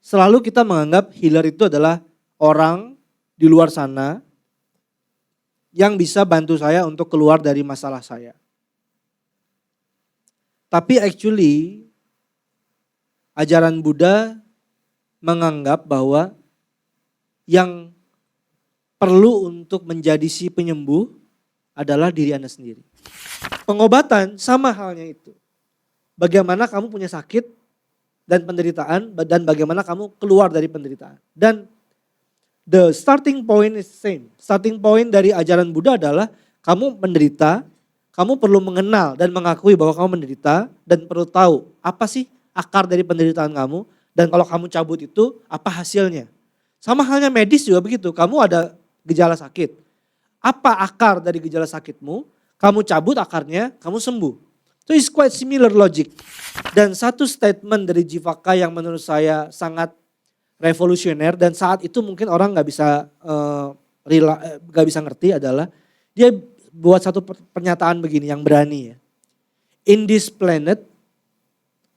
selalu kita menganggap healer itu adalah orang di luar sana yang bisa bantu saya untuk keluar dari masalah saya. Tapi actually ajaran Buddha menganggap bahwa yang perlu untuk menjadi si penyembuh adalah diri Anda sendiri. Pengobatan sama halnya itu. Bagaimana kamu punya sakit dan penderitaan dan bagaimana kamu keluar dari penderitaan. Dan the starting point is same. Starting point dari ajaran Buddha adalah kamu menderita, kamu perlu mengenal dan mengakui bahwa kamu menderita dan perlu tahu apa sih akar dari penderitaan kamu dan kalau kamu cabut itu apa hasilnya. Sama halnya medis juga begitu, kamu ada gejala sakit. Apa akar dari gejala sakitmu, kamu cabut akarnya, kamu sembuh. So it's quite similar logic. Dan satu statement dari Jivaka yang menurut saya sangat revolusioner dan saat itu mungkin orang nggak bisa ngerti adalah dia buat satu pernyataan begini yang berani ya. In this planet,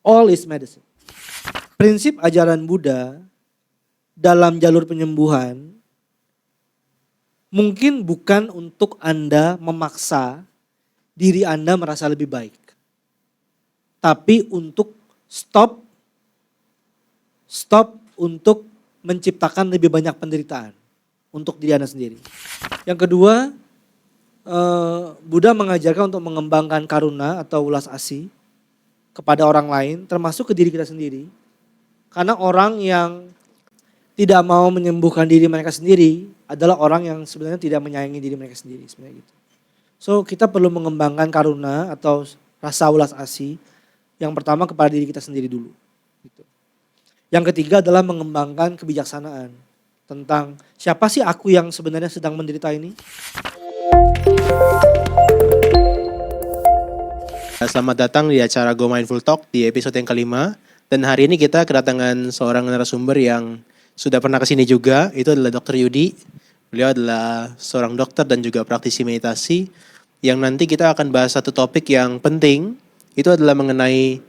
all is medicine. Prinsip ajaran Buddha dalam jalur penyembuhan mungkin bukan untuk Anda memaksa diri Anda merasa lebih baik. Tapi untuk stop untuk menciptakan lebih banyak penderitaan untuk diri Anda sendiri. Yang kedua, Buddha mengajarkan untuk mengembangkan karuna atau ulas asih kepada orang lain, termasuk ke diri kita sendiri. Karena orang yang tidak mau menyembuhkan diri mereka sendiri adalah orang yang sebenarnya tidak menyayangi diri mereka sendiri, sebenarnya gitu. So kita perlu mengembangkan karuna atau rasa ulas asih yang pertama kepada diri kita sendiri dulu. Gitu. Yang ketiga adalah mengembangkan kebijaksanaan tentang siapa sih aku yang sebenarnya sedang menderita ini. Selamat datang di acara Go Mindful Talk di episode yang kelima. Dan hari ini kita kedatangan seorang narasumber yang sudah pernah kesini juga. Itu adalah Dr. Yudi. Beliau adalah seorang dokter dan juga praktisi meditasi. Yang nanti kita akan bahas satu topik yang penting. Itu adalah mengenai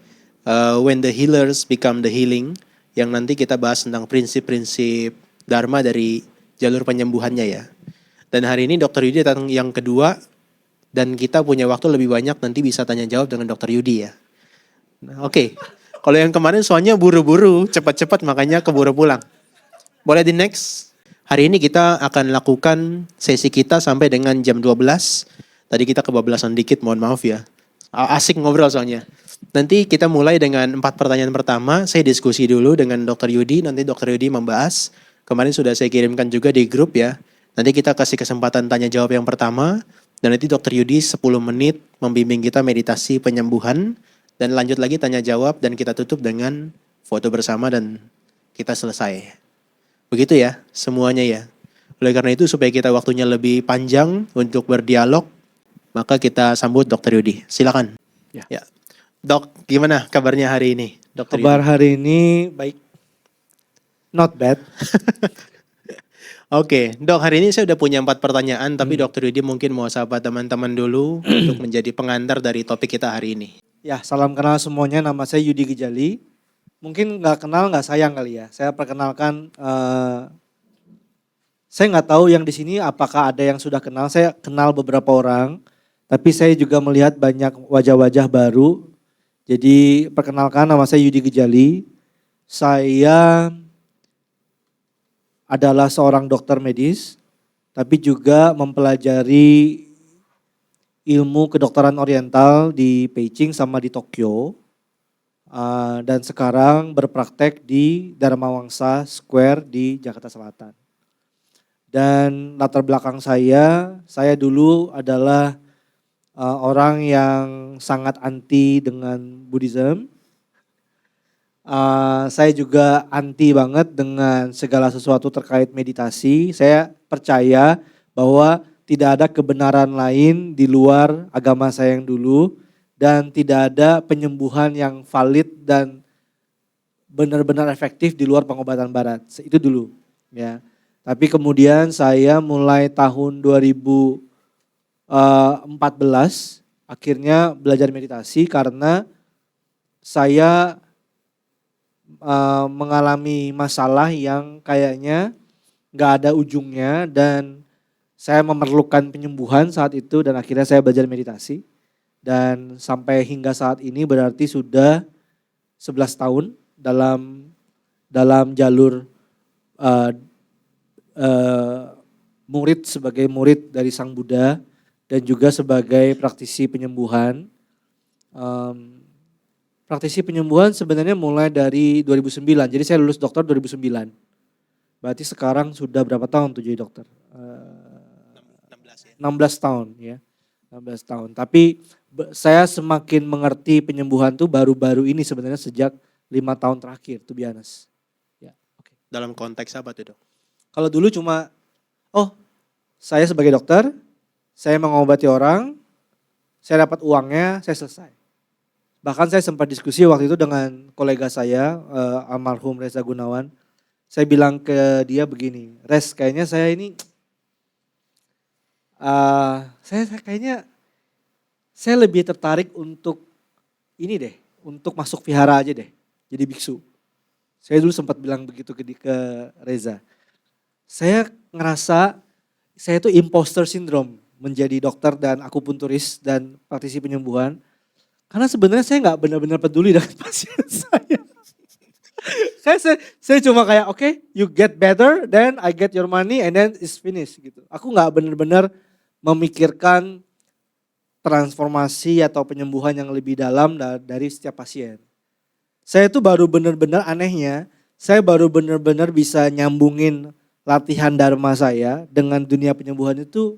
when the healers become the healing. Yang nanti kita bahas tentang prinsip-prinsip dharma dari jalur penyembuhannya ya. Dan hari ini Dr. Yudi datang yang kedua. Dan kita punya waktu lebih banyak nanti bisa tanya jawab dengan Dr. Yudi ya. Nah, Oke. Kalau yang kemarin soalnya buru-buru, cepat-cepat makanya keburu pulang. Boleh di next. Hari ini kita akan lakukan sesi kita sampai dengan jam 12. Tadi kita kebablasan dikit, mohon maaf ya. Asik ngobrol soalnya. Nanti kita mulai dengan 4 pertanyaan pertama. Saya diskusi dulu dengan Dr. Yudi. Nanti Dr. Yudi membahas. Kemarin sudah saya kirimkan juga di grup ya. Nanti kita kasih kesempatan tanya jawab yang pertama. Dan nanti Dr. Yudi 10 menit membimbing kita meditasi penyembuhan. Dan lanjut lagi tanya jawab dan kita tutup dengan foto bersama dan kita selesai. Begitu ya semuanya ya. Oleh karena itu supaya kita waktunya lebih panjang untuk berdialog. Maka kita sambut Dr. Yudi. Silakan. Ya. Dok, gimana kabarnya hari ini? Dr. Kabar Yudi? hari ini baik. Not bad. Oke, Dok, hari ini saya udah punya 4 pertanyaan. Tapi Dr. Yudi mungkin mau sapa teman-teman dulu untuk menjadi pengantar dari topik kita hari ini. Ya, salam kenal semuanya. Nama saya Yudi Gejali. Mungkin nggak kenal nggak sayang kali ya. Saya perkenalkan. Saya nggak tahu yang di sini apakah ada yang sudah kenal. Saya kenal beberapa orang. Tapi saya juga melihat banyak wajah-wajah baru. Jadi perkenalkan, nama saya Yudi Gejali. Saya adalah seorang dokter medis. Tapi juga mempelajari ilmu kedokteran oriental di Beijing sama di Tokyo. Dan sekarang berpraktek di Dharma Wangsa Square di Jakarta Selatan. Dan latar belakang saya dulu adalah orang yang sangat anti dengan Buddhism. Saya juga anti banget dengan segala sesuatu terkait meditasi. Saya percaya bahwa tidak ada kebenaran lain di luar agama saya yang dulu. Dan tidak ada penyembuhan yang valid dan benar-benar efektif di luar pengobatan barat. Itu dulu ya. Tapi kemudian saya mulai tahun 2014 akhirnya belajar meditasi karena saya mengalami masalah yang kayaknya nggak ada ujungnya dan saya memerlukan penyembuhan saat itu dan akhirnya saya belajar meditasi. Dan sampai hingga saat ini berarti sudah 11 tahun dalam jalur uh, murid sebagai murid dari Sang Buddha dan juga sebagai praktisi penyembuhan. Praktisi penyembuhan sebenarnya mulai dari 2009. Jadi saya lulus dokter 2009. Berarti sekarang sudah berapa tahun tuh jadi dokter? 16 ya. 16 tahun ya. 16 tahun. Tapi saya semakin mengerti penyembuhan tuh baru-baru ini sebenarnya sejak 5 tahun terakhir, to be honest. Ya, oke. Dalam konteks apa tuh, Dok? Kalau dulu cuma, saya sebagai dokter, saya mengobati orang, saya dapat uangnya, saya selesai. Bahkan saya sempat diskusi waktu itu dengan kolega saya, almarhum Reza Gunawan. Saya bilang ke dia begini, Rez kayaknya saya ini, saya lebih tertarik untuk ini deh, untuk masuk vihara aja deh, jadi biksu. Saya dulu sempat bilang begitu ke Reza. Saya ngerasa saya itu imposter syndrome menjadi dokter dan akupunturis dan praktisi penyembuhan. Karena sebenarnya saya nggak benar-benar peduli dengan pasien saya. saya cuma kayak oke, you get better, then I get your money and then it's finished gitu. Aku nggak benar-benar memikirkan transformasi atau penyembuhan yang lebih dalam dari setiap pasien. Saya itu baru benar-benar anehnya, saya baru benar-benar bisa nyambungin latihan dharma saya dengan dunia penyembuhan itu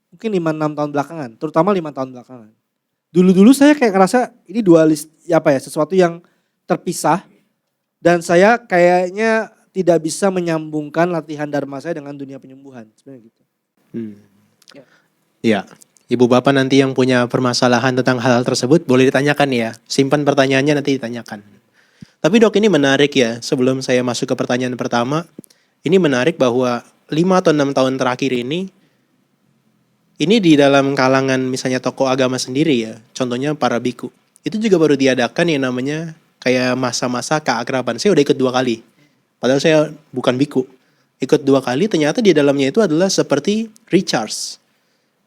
mungkin 5-6 tahun belakangan, terutama 5 tahun belakangan. Dulu-dulu saya kayak ngerasa ini dualis, sesuatu yang terpisah dan saya kayaknya tidak bisa menyambungkan latihan dharma saya dengan dunia penyembuhan, sebenarnya gitu. Ya. Ibu Bapak nanti yang punya permasalahan tentang hal-hal tersebut boleh ditanyakan ya. Simpan pertanyaannya nanti ditanyakan. Tapi Dok ini menarik ya, sebelum saya masuk ke pertanyaan pertama, ini menarik bahwa 5 atau 6 tahun terakhir ini di dalam kalangan misalnya tokoh agama sendiri ya, contohnya para biku. Itu juga baru diadakan yang namanya kayak masa-masa keakraban. Saya udah ikut 2 kali, padahal saya bukan biku. Ikut 2 kali, ternyata di dalamnya itu adalah seperti recharge.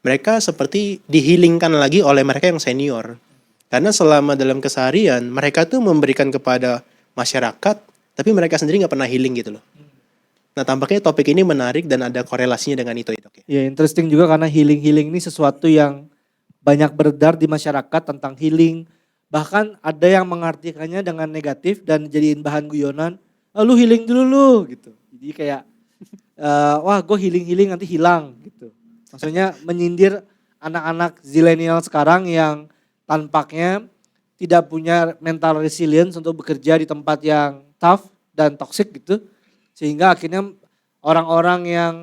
Mereka seperti dihilingkan lagi oleh mereka yang senior. Karena selama dalam keseharian, mereka tuh memberikan kepada masyarakat, tapi mereka sendiri gak pernah healing gitu loh. Nah tampaknya topik ini menarik dan ada korelasinya dengan itu ya Dok. Ya interesting juga karena healing ini sesuatu yang banyak beredar di masyarakat tentang healing. Bahkan ada yang mengartikannya dengan negatif dan jadiin bahan guyonan. Lu healing dulu lu gitu. Jadi kayak, wah gue healing nanti hilang gitu. Maksudnya menyindir anak-anak zilenial sekarang yang tampaknya tidak punya mental resilience untuk bekerja di tempat yang tough dan toxic gitu. Sehingga akhirnya orang-orang yang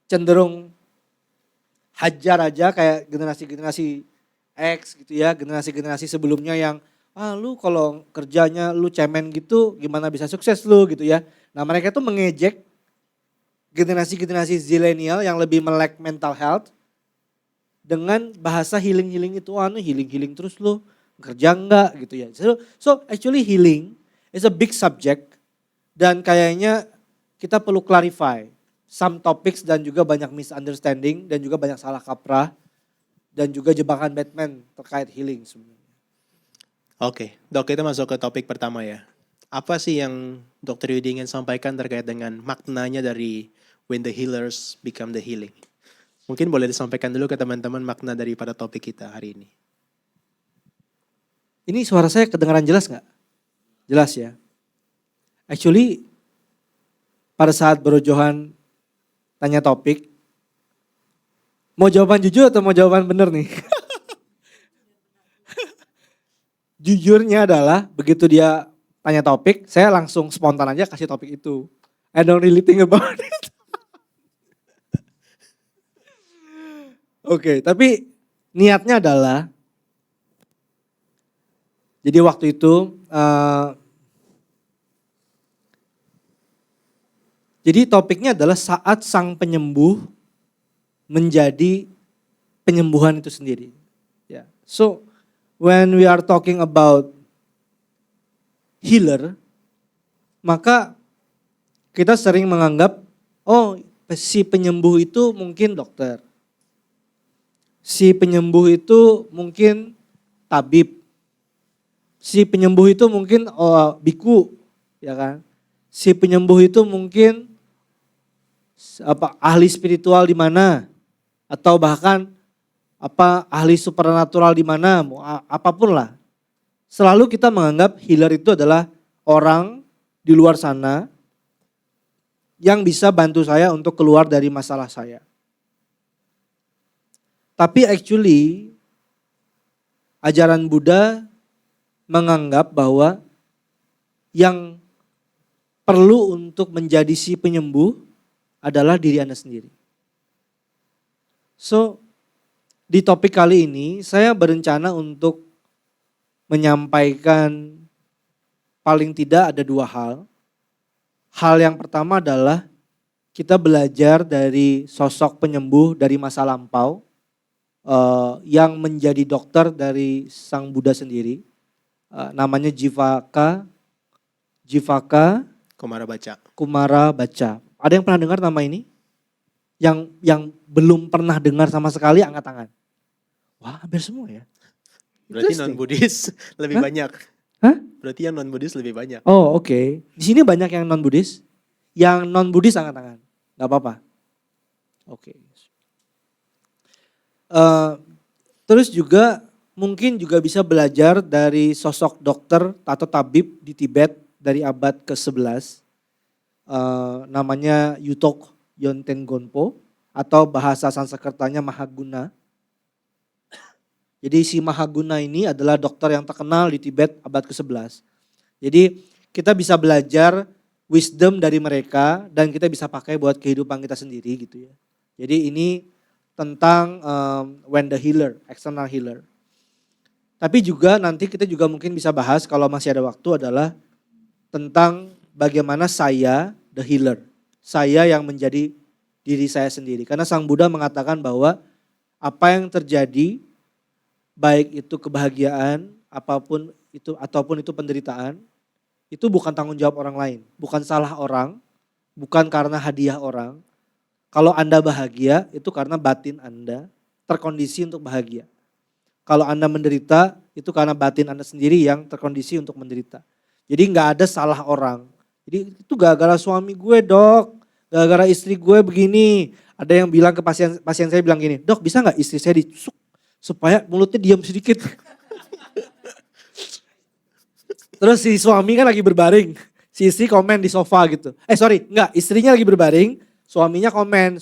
cenderung hajar aja kayak generasi-generasi X gitu ya, generasi-generasi sebelumnya yang lu kalau kerjanya lu cemen gitu gimana bisa sukses lu gitu ya. Nah mereka tuh mengejek generasi-generasi zilenial yang lebih melek mental health dengan bahasa healing itu, healing terus lu kerja enggak gitu ya. So actually healing is a big subject dan kayaknya kita perlu clarify some topics dan juga banyak misunderstanding dan juga banyak salah kaprah dan juga jebakan Batman terkait healing sebenarnya. Oke, Dok kita masuk ke topik pertama ya. Apa sih yang Dr. Yudi ingin sampaikan terkait dengan maknanya dari when the healers become the healing? Mungkin boleh disampaikan dulu ke teman-teman makna daripada topik kita hari ini. Ini suara saya kedengaran jelas nggak? Jelas ya. Actually pada saat Bro Johan tanya topik, mau jawaban jujur atau mau jawaban bener nih? Jujurnya adalah begitu dia tanya topik, saya langsung spontan aja kasih topik itu. I don't really think about it. Oke, tapi niatnya adalah, jadi waktu itu, jadi topiknya adalah saat sang penyembuh menjadi penyembuhan itu sendiri. Ya, so when we are talking about healer, maka kita sering menganggap, oh si penyembuh itu mungkin dokter. Si penyembuh itu mungkin tabib. Si penyembuh itu mungkin biku, ya kan? Si penyembuh itu mungkin ahli spiritual di mana, atau bahkan ahli supernatural di mana, apapun lah. Selalu kita menganggap healer itu adalah orang di luar sana yang bisa bantu saya untuk keluar dari masalah saya. Tapi actually ajaran Buddha menganggap bahwa yang perlu untuk menjadi si penyembuh adalah diri Anda sendiri. So, di topik kali ini saya berencana untuk menyampaikan paling tidak ada 2 hal. Hal yang pertama adalah kita belajar dari sosok penyembuh dari masa lampau yang menjadi dokter dari Sang Buddha sendiri. Namanya Jivaka Kumara Baca. Ada yang pernah dengar nama ini? Yang belum pernah dengar sama sekali angkat tangan. Wah, hampir semua ya. Berarti non-Buddhis lebih banyak. Hah? Berarti yang non-Buddhis lebih banyak. Oh, oke. Di sini banyak yang non-Buddhis. Yang non-Buddhis angkat tangan. Gak apa-apa. Oke. Terus juga mungkin juga bisa belajar dari sosok dokter atau tabib di Tibet dari abad ke-11. Namanya Yutok Yonten Gonpo atau bahasa Sanskertanya Mahaguna. Jadi si Mahaguna ini adalah dokter yang terkenal di Tibet abad ke-11. Jadi kita bisa belajar wisdom dari mereka dan kita bisa pakai buat kehidupan kita sendiri gitu ya. Jadi ini tentang when the healer, external healer. Tapi juga nanti kita juga mungkin bisa bahas kalau masih ada waktu adalah tentang bagaimana saya the healer. Saya yang menjadi diri saya sendiri. Karena Sang Buddha mengatakan bahwa apa yang terjadi baik itu kebahagiaan apapun itu ataupun itu penderitaan itu bukan tanggung jawab orang lain, bukan salah orang, bukan karena hadiah orang. Kalau Anda bahagia itu karena batin Anda terkondisi untuk bahagia. Kalau Anda menderita itu karena batin Anda sendiri yang terkondisi untuk menderita. Jadi nggak ada salah orang. Jadi itu gara-gara suami gue dok, gara-gara istri gue begini. Ada yang bilang ke pasien saya bilang gini, dok bisa nggak istri saya ditusuk supaya mulutnya diam sedikit. Terus si suami kan lagi berbaring, si istri komen di sofa gitu. Istrinya lagi berbaring, suaminya komen,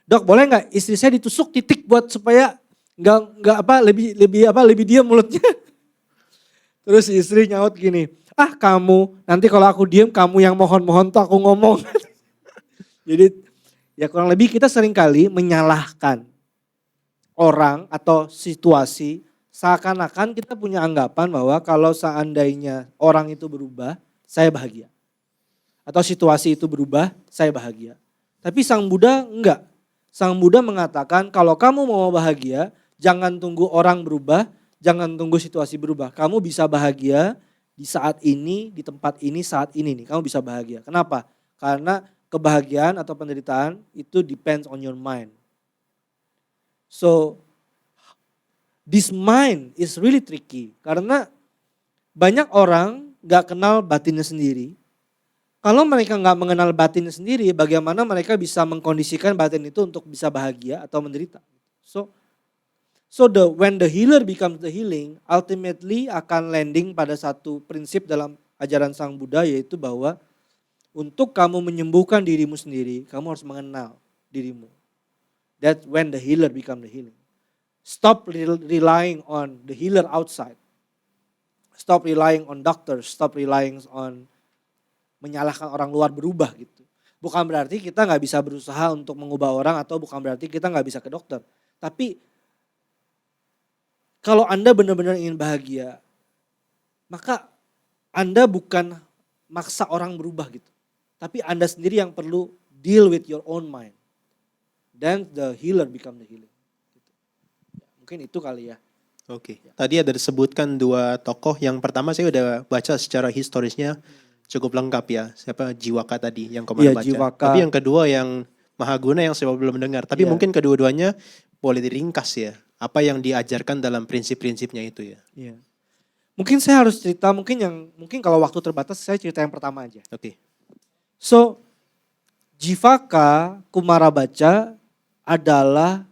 dok boleh nggak istri saya ditusuk titik buat supaya lebih diam mulutnya. Terus si istri nyaut gini, kamu nanti kalau aku diam kamu yang mohon tuh aku ngomong. Jadi ya kurang lebih kita seringkali menyalahkan orang atau situasi seakan-akan kita punya anggapan bahwa kalau seandainya orang itu berubah, saya bahagia. Atau situasi itu berubah, saya bahagia. Tapi Sang Buddha enggak. Sang Buddha mengatakan kalau kamu mau bahagia, jangan tunggu orang berubah, jangan tunggu situasi berubah. Kamu bisa bahagia di saat ini, di tempat ini, saat ini nih. Kamu bisa bahagia. Kenapa? Karena kebahagiaan atau penderitaan itu depends on your mind. So, this mind is really tricky. Karena banyak orang gak kenal batinnya sendiri. Kalau mereka gak mengenal batinnya sendiri, bagaimana mereka bisa mengkondisikan batin itu untuk bisa bahagia atau menderita. When the healer becomes the healing, ultimately akan landing pada satu prinsip dalam ajaran Sang Buddha, yaitu bahwa untuk kamu menyembuhkan dirimu sendiri, kamu harus mengenal dirimu. That's when the healer become the healing. Stop relying on the healer outside. Stop relying on doctors. Stop relying on menyalahkan orang luar berubah gitu. Bukan berarti kita gak bisa berusaha untuk mengubah orang atau bukan berarti kita gak bisa ke dokter. Tapi kalau Anda benar-benar ingin bahagia, maka Anda bukan maksa orang berubah gitu. Tapi Anda sendiri yang perlu deal with your own mind. Then the healer become the healing. Mungkin itu kali ya. Oke. Tadi ada disebutkan 2 tokoh. Yang pertama saya udah baca secara historisnya. cukup lengkap ya. Siapa Jiwaka tadi yang Iya, kemarin baca. Jiwaka. Tapi yang kedua yang Mahaguna yang saya belum dengar. Tapi Iya. mungkin kedua-duanya boleh diringkas ya. Apa yang diajarkan dalam prinsip-prinsipnya itu ya. Iya. Mungkin saya harus cerita, mungkin kalau waktu terbatas saya cerita yang pertama aja. Oke. So, Jivaka Kumarabaca adalah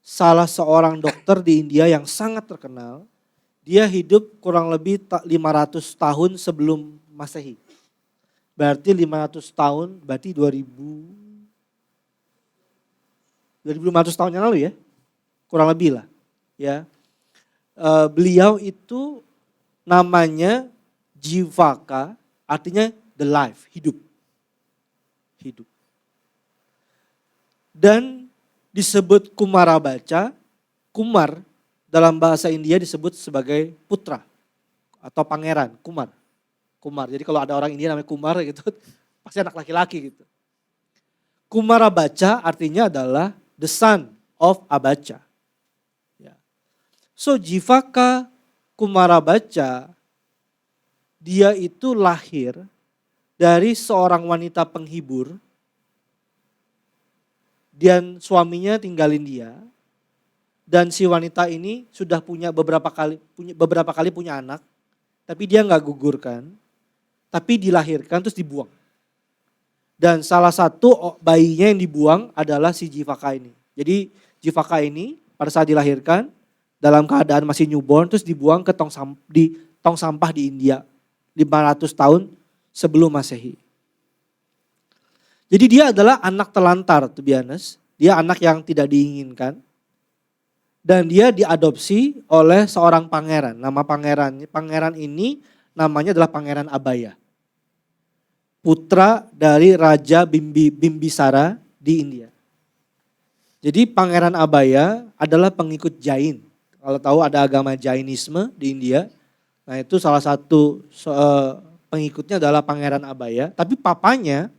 salah seorang dokter di India yang sangat terkenal. Dia hidup kurang lebih 500 tahun sebelum Masehi. Berarti 500 tahun, berarti 2500 tahun yang lalu ya. Kurang lebih lah. Ya. Beliau itu namanya Jivaka, artinya the life, hidup. Hidup. Dan disebut Kumarabaca, Kumar dalam bahasa India disebut sebagai putra atau pangeran, Kumar. Kumar. Jadi kalau ada orang India namanya Kumar gitu, pasti anak laki-laki gitu. Kumarabaca artinya adalah the son of Abaca. Ya. So Jivaka Kumarabaca, dia itu lahir dari seorang wanita penghibur dan suaminya tinggalin dia. Dan si wanita ini sudah beberapa kali punya anak, tapi dia nggak gugurkan, tapi dilahirkan terus dibuang. Dan salah satu bayinya yang dibuang adalah si Jivaka ini. Jadi Jivaka ini pada saat dilahirkan dalam keadaan masih newborn terus dibuang ke tong sampah di India 500 tahun sebelum Masehi. Jadi dia adalah anak telantar, to be honest. Dia anak yang tidak diinginkan. Dan dia diadopsi oleh seorang pangeran. Nama pangeran ini namanya adalah Pangeran Abaya. Putra dari Raja Bimbisara di India. Jadi Pangeran Abaya adalah pengikut Jain. Kalau tahu ada agama Jainisme di India. Nah itu salah satu pengikutnya adalah Pangeran Abaya. Tapi papanya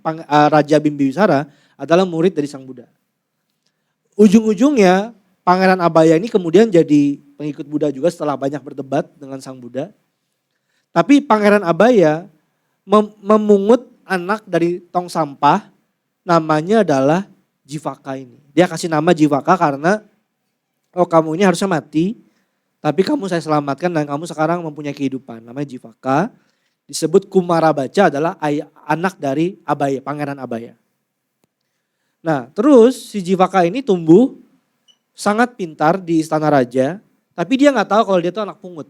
Raja Bimbisara adalah murid dari Sang Buddha. Ujung-ujungnya Pangeran Abaya ini kemudian jadi pengikut Buddha juga setelah banyak berdebat dengan Sang Buddha. Tapi Pangeran Abaya memungut anak dari tong sampah, namanya adalah Jivaka ini. Dia kasih nama Jivaka karena kamu ini harusnya mati, tapi kamu saya selamatkan dan kamu sekarang mempunyai kehidupan. Namanya Jivaka, disebut Kumarabaca adalah anak dari Abaya, Pangeran Abaya. Nah terus si Jivaka ini tumbuh sangat pintar di istana raja, tapi dia nggak tahu kalau dia itu anak pungut.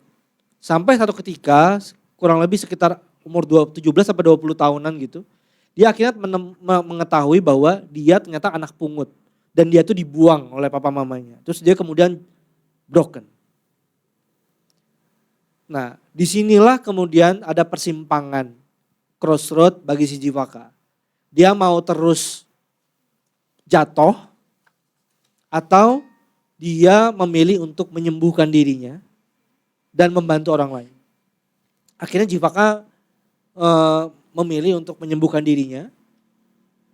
Sampai satu ketika, kurang lebih sekitar umur 17 sampai 20 tahunan gitu, dia akhirnya mengetahui bahwa dia ternyata anak pungut. Dan dia tuh dibuang oleh papa mamanya. Terus dia kemudian broken. Nah disinilah kemudian ada persimpangan, crossroad bagi si Jivaka. Dia mau terus jatuh atau dia memilih untuk menyembuhkan dirinya dan membantu orang lain. Akhirnya Jivaka memilih untuk menyembuhkan dirinya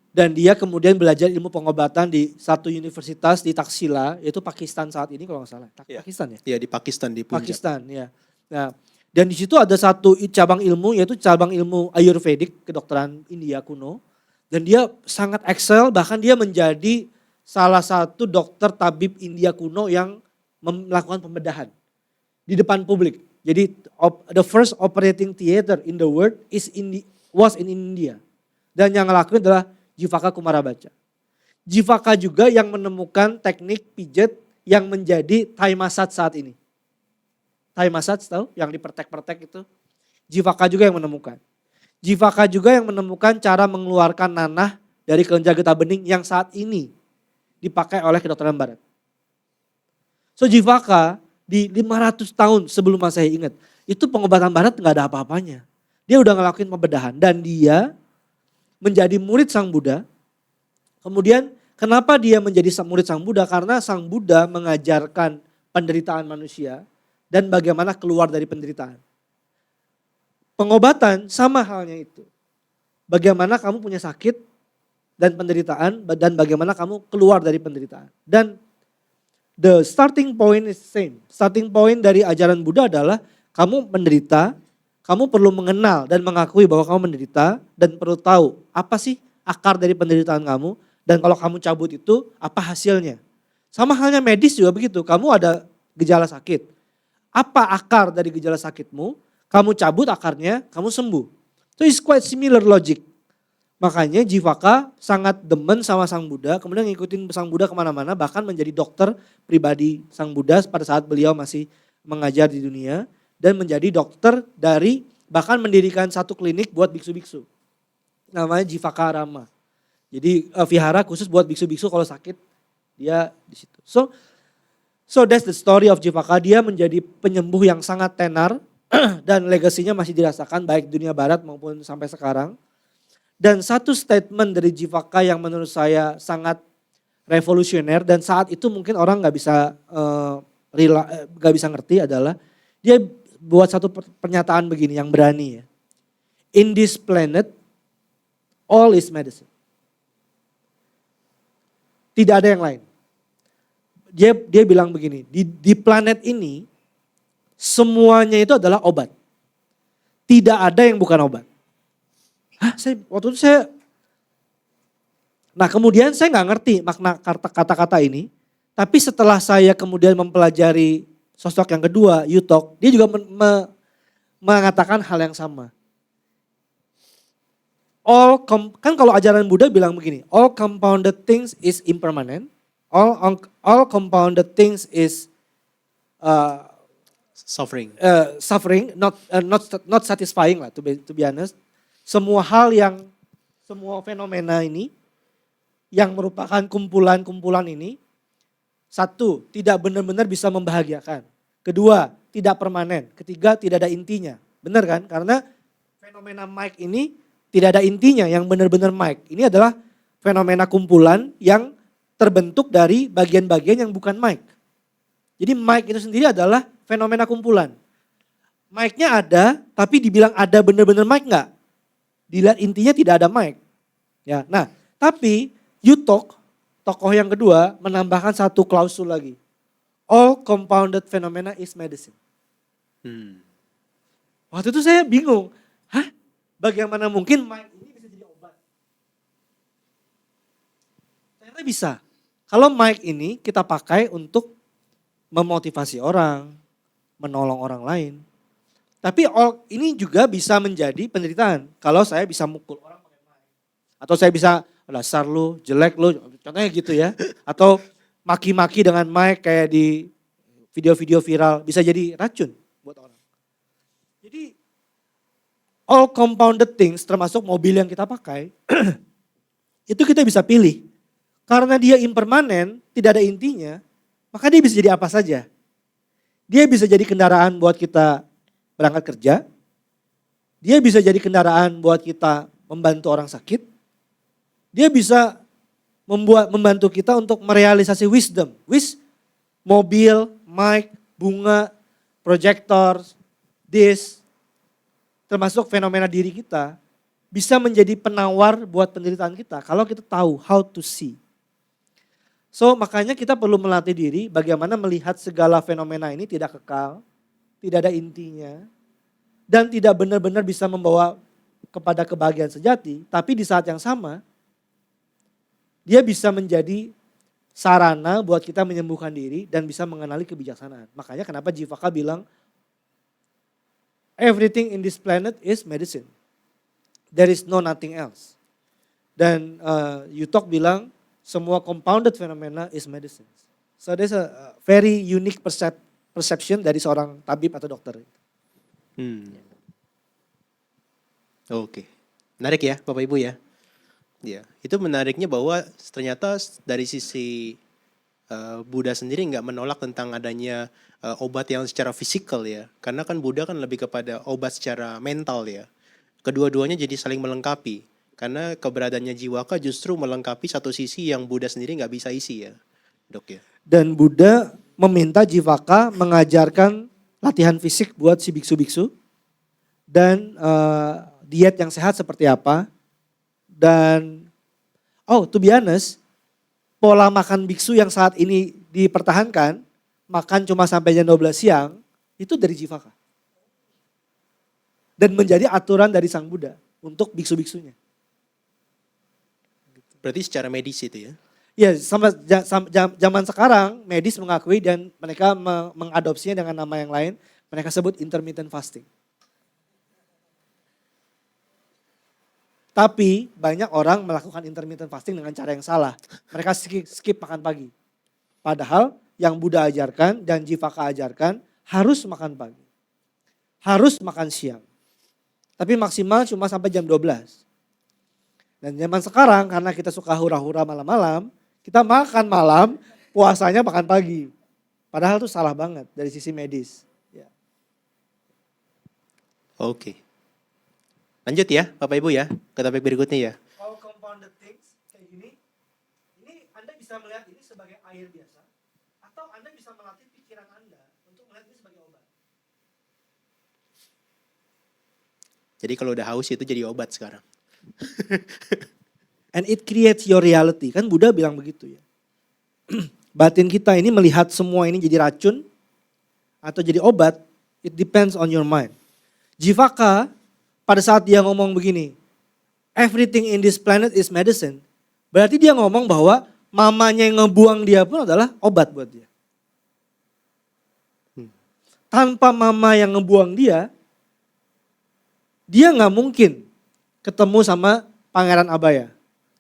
dan dia kemudian belajar ilmu pengobatan di satu universitas di Taxila, yaitu Pakistan saat ini kalau nggak salah. Pakistan ya? Iya di Pakistan, di Punjab. Pakistan ya. Nah, dan di situ ada satu cabang ilmu yaitu cabang ilmu Ayurvedic, kedokteran India kuno. Dan dia sangat excel, bahkan dia menjadi salah satu dokter tabib India kuno yang melakukan pembedahan di depan publik. Jadi the first operating theater in the world was in India. Dan yang ngelakuin adalah Jivaka Kumarabaca. Jivaka juga yang menemukan teknik pijat yang menjadi Thai massage saat ini. Thai massage tahu yang dipertek-pertek itu. Jivaka juga yang menemukan. Jivaka juga yang menemukan cara mengeluarkan nanah dari kelenjar getah bening yang saat ini dipakai oleh kedokteran barat. So Jivaka di 500 tahun sebelum Masehi, ingat, itu pengobatan barat nggak ada apa-apanya. Dia udah ngelakuin pembedahan dan dia menjadi murid Sang Buddha. Kemudian kenapa dia menjadi murid Sang Buddha? Karena Sang Buddha mengajarkan penderitaan manusia dan bagaimana keluar dari penderitaan. Pengobatan sama halnya itu. Bagaimana kamu punya sakit dan penderitaan dan bagaimana kamu keluar dari penderitaan. Dan the starting point is same. Starting point dari ajaran Buddha adalah kamu menderita, kamu perlu mengenal dan mengakui bahwa kamu menderita dan perlu tahu apa sih akar dari penderitaan kamu dan kalau kamu cabut itu apa hasilnya. Sama halnya medis juga begitu, kamu ada gejala sakit. Apa akar dari gejala sakitmu, kamu cabut akarnya, kamu sembuh. So it's quite similar logic. Makanya Jivaka sangat demen sama Sang Buddha, kemudian ngikutin Sang Buddha kemana-mana, bahkan menjadi dokter pribadi Sang Buddha pada saat beliau masih mengajar di dunia. Dan menjadi dokter dari, bahkan mendirikan satu klinik buat biksu-biksu. Namanya Jivaka Rama. Jadi vihara khusus buat biksu-biksu kalau sakit, dia di situ. So that's the story of Jivaka, dia menjadi penyembuh yang sangat tenar, dan legasinya masih dirasakan baik dunia barat maupun sampai sekarang. Dan satu statement dari Jivaka yang menurut saya sangat revolusioner dan saat itu mungkin orang nggak bisa ngerti adalah dia buat satu pernyataan begini yang berani ya. In this planet, all is medicine. Tidak ada yang lain. Dia bilang begini, di planet ini semuanya itu adalah obat. Tidak ada yang bukan obat. Waktu itu nah kemudian saya nggak ngerti makna kata-kata ini, tapi setelah saya kemudian mempelajari sosok yang kedua, Yutok, dia juga mengatakan hal yang sama. Kan kalau ajaran Buddha bilang begini, all compounded things is impermanent, all compounded things is Suffering. Suffering, not satisfying lah to be honest. Semua fenomena ini yang merupakan kumpulan-kumpulan ini, satu, tidak benar-benar bisa membahagiakan. Kedua, tidak permanen. Ketiga, tidak ada intinya. Benar kan? Karena fenomena Mike ini tidak ada intinya yang benar-benar Mike. Ini adalah fenomena kumpulan yang terbentuk dari bagian-bagian yang bukan Mike. Jadi Mike itu sendiri adalah fenomena kumpulan. Mike-nya ada, tapi dibilang ada benar-benar Mike enggak? Dilihat intinya tidak ada Mike. Ya, nah, tapi Yutok, tokoh yang kedua, menambahkan satu klausul lagi. All compounded phenomena is medicine. Waktu itu saya bingung. Bagaimana mungkin Mike ini bisa jadi obat? Ternyata bisa. Kalau Mike ini kita pakai untuk memotivasi orang, menolong orang lain. Tapi ini juga bisa menjadi penderitaan. Kalau saya bisa mukul orang pakai mic. Atau saya bisa, dasar lu, jelek lu, contohnya gitu ya. Atau maki-maki dengan mic kayak di video-video viral. Bisa jadi racun buat orang. Jadi all compounded things termasuk mobil yang kita pakai, itu kita bisa pilih. Karena dia impermanen, tidak ada intinya, maka dia bisa jadi apa saja. Dia bisa jadi kendaraan buat kita berangkat kerja. Dia bisa jadi kendaraan buat kita membantu orang sakit. Dia bisa membantu kita untuk merealisasi wisdom. Mobil, mic, bunga, proyektor, disk, termasuk fenomena diri kita, bisa menjadi penawar buat penderitaan kita kalau kita tahu how to see. So makanya kita perlu melatih diri bagaimana melihat segala fenomena ini tidak kekal, tidak ada intinya, dan tidak benar-benar bisa membawa kepada kebahagiaan sejati, tapi di saat yang sama, dia bisa menjadi sarana buat kita menyembuhkan diri dan bisa mengenali kebijaksanaan. Makanya kenapa Jivaka bilang, everything in this planet is medicine. There is nothing else. Dan Yutok bilang, semua compounded phenomena is medicine. So there's a very unique perception dari seorang tabib atau dokter. Oke. Menarik ya Bapak Ibu ya. Ya, itu menariknya bahwa ternyata dari sisi Buddha sendiri nggak menolak tentang adanya obat yang secara fisikal ya. Karena kan Buddha kan lebih kepada obat secara mental ya. Kedua-duanya jadi saling melengkapi. Karena keberadaannya Jiwaka justru melengkapi satu sisi yang Buddha sendiri nggak bisa isi ya, Dok ya. Dan Buddha meminta Jivaka mengajarkan latihan fisik buat si biksu-biksu. Dan diet yang sehat seperti apa. Dan to be honest, pola makan biksu yang saat ini dipertahankan, makan cuma sampai jam 12 siang, itu dari Jivaka. dan menjadi aturan dari Sang Buddha untuk biksu-biksunya. Berarti secara medis itu ya. Ya, zaman sekarang medis mengakui dan mereka mengadopsinya dengan nama yang lain. Mereka sebut intermittent fasting. Tapi banyak orang melakukan intermittent fasting dengan cara yang salah. Mereka skip makan pagi. Padahal yang Buddha ajarkan dan Jivaka ajarkan harus makan pagi. Harus makan siang. Tapi maksimal cuma sampai jam 12. Dan zaman sekarang karena kita suka hura-hura malam-malam, kita makan malam, puasanya makan pagi. Padahal itu salah banget dari sisi medis. Ya. Oke. Lanjut ya Bapak Ibu ya ke topik berikutnya ya. Kalau compounded things kayak gini, ini Anda bisa melihat ini sebagai air biasa. Atau Anda bisa melatih pikiran Anda untuk melihat ini sebagai obat. Jadi kalau udah haus itu jadi obat sekarang. And it creates your reality. Kan Buddha bilang begitu ya. Batin kita ini melihat semua ini jadi racun atau jadi obat, it depends on your mind. Jivaka pada saat dia ngomong begini, everything in this planet is medicine. Berarti dia ngomong bahwa mamanya yang ngebuang dia pun adalah obat buat dia. Tanpa mama yang ngebuang dia nggak mungkin ketemu sama Pangeran Abaya.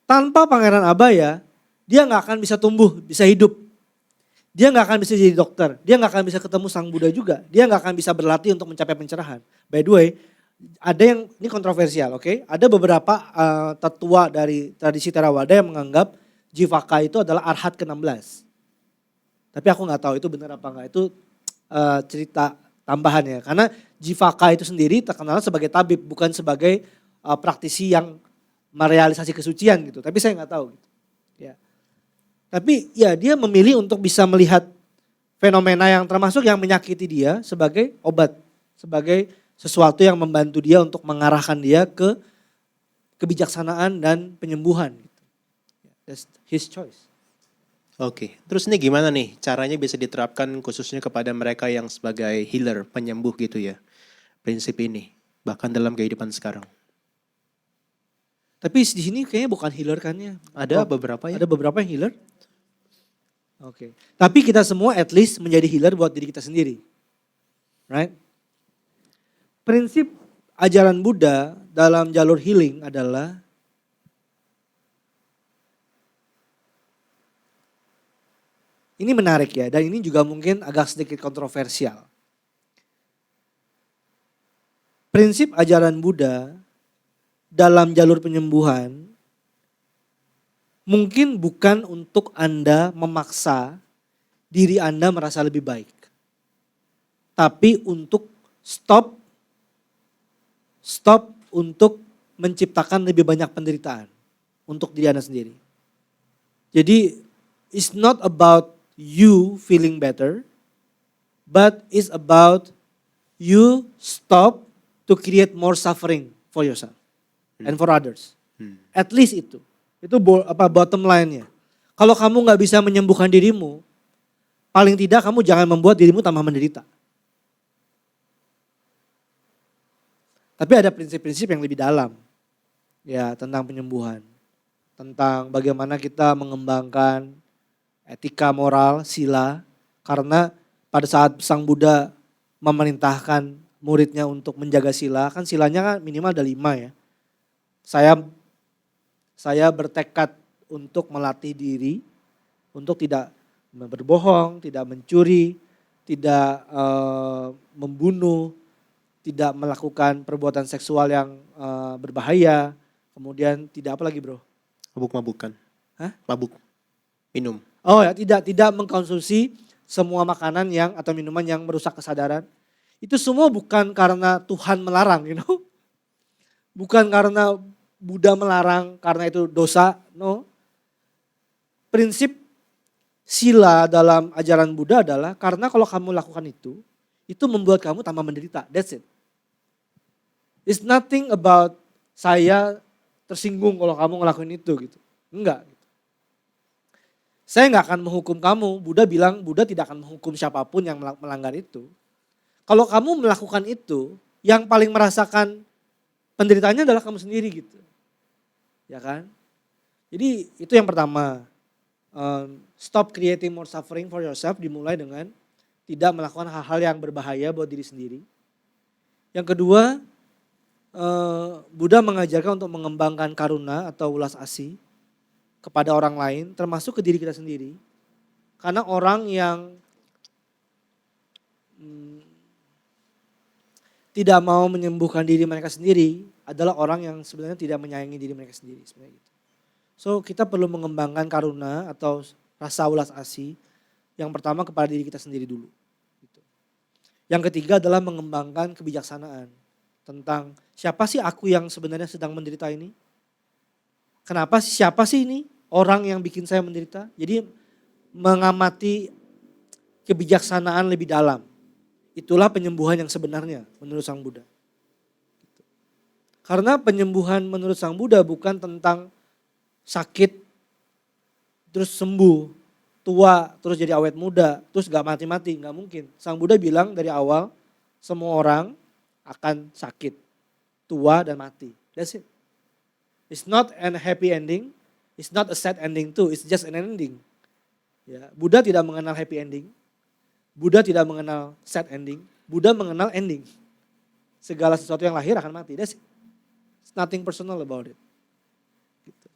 Tanpa Pangeran Abaya, dia nggak akan bisa tumbuh, bisa hidup. Dia nggak akan bisa jadi dokter, dia nggak akan bisa ketemu Sang Buddha juga. Dia nggak akan bisa berlatih untuk mencapai pencerahan. By the way, ada yang, ini kontroversial, oke? Ada beberapa tetua dari tradisi Theravada yang menganggap Jivaka itu adalah arhat ke-16. Tapi aku nggak tahu itu benar apa enggak. Itu cerita tambahan ya. Karena Jivaka itu sendiri terkenal sebagai tabib, bukan sebagai praktisi yang merealisasi kesucian gitu. Tapi saya nggak tahu. Gitu. Ya. Tapi ya dia memilih untuk bisa melihat fenomena yang termasuk yang menyakiti dia sebagai obat. Sebagai sesuatu yang membantu dia untuk mengarahkan dia ke kebijaksanaan dan penyembuhan. That's his choice. Oke, terus ini gimana nih caranya bisa diterapkan khususnya kepada mereka yang sebagai healer, penyembuh gitu ya. Prinsip ini, bahkan dalam kehidupan sekarang. Tapi di sini kayaknya bukan healer kan ya. Ada beberapa ya? Ada beberapa yang healer. Oke. Tapi kita semua at least menjadi healer buat diri kita sendiri. Right? Prinsip ajaran Buddha dalam jalur healing adalah ini menarik ya, dan ini juga mungkin agak sedikit kontroversial. Prinsip ajaran Buddha dalam jalur penyembuhan mungkin bukan untuk Anda memaksa diri Anda merasa lebih baik. Tapi untuk stop untuk menciptakan lebih banyak penderitaan untuk diri Anda sendiri. Jadi it's not about you feeling better, but it's about you stop to create more suffering for yourself and for others. At least itu bottom line-nya. Kalau kamu nggak bisa menyembuhkan dirimu, paling tidak kamu jangan membuat dirimu tambah menderita. Tapi ada prinsip-prinsip yang lebih dalam ya tentang penyembuhan. Tentang bagaimana kita mengembangkan etika moral, sila. Karena pada saat Sang Buddha memerintahkan muridnya untuk menjaga sila, kan silanya kan minimal ada 5 ya. Saya bertekad untuk melatih diri, untuk tidak berbohong, tidak mencuri, tidak membunuh, tidak melakukan perbuatan seksual yang berbahaya, kemudian tidak apa lagi bro? Mabuk-mabukan. Hah? Mabuk, minum. Oh ya, tidak mengkonsumsi semua makanan yang atau minuman yang merusak kesadaran. Itu semua bukan karena Tuhan melarang, bukan karena Buddha melarang karena itu dosa, no. Prinsip sila dalam ajaran Buddha adalah karena kalau kamu lakukan itu membuat kamu tambah menderita. That's it. It's nothing about saya tersinggung kalau kamu ngelakuin itu gitu. Enggak. Saya nggak akan menghukum kamu. Buddha bilang Buddha tidak akan menghukum siapapun yang melanggar itu. Kalau kamu melakukan itu yang paling merasakan penderitaannya adalah kamu sendiri gitu. Ya kan? Jadi itu yang pertama. Stop creating more suffering for yourself, dimulai dengan tidak melakukan hal-hal yang berbahaya buat diri sendiri. Yang kedua, Buddha mengajarkan untuk mengembangkan karuna atau ulas asih kepada orang lain, termasuk ke diri kita sendiri. Karena orang yang tidak mau menyembuhkan diri mereka sendiri adalah orang yang sebenarnya tidak menyayangi diri mereka sendiri. Sebenarnya gitu. So kita perlu mengembangkan karuna atau rasa ulas asih yang pertama kepada diri kita sendiri dulu. Gitu. Yang ketiga adalah mengembangkan kebijaksanaan tentang siapa sih aku yang sebenarnya sedang menderita ini? Siapa sih ini orang yang bikin saya menderita? Jadi mengamati kebijaksanaan lebih dalam. Itulah penyembuhan yang sebenarnya menurut Sang Buddha. Karena penyembuhan menurut Sang Buddha bukan tentang sakit terus sembuh, tua terus jadi awet muda, terus gak mati-mati, gak mungkin. Sang Buddha bilang dari awal semua orang akan sakit, tua dan mati. That's it. It's not an happy ending, it's not a sad ending too, it's just an ending. Ya, Buddha tidak mengenal happy ending. Buddha tidak mengenal sad ending, Buddha mengenal ending. Segala sesuatu yang lahir akan mati. That's it. It's nothing personal about it. Gitu.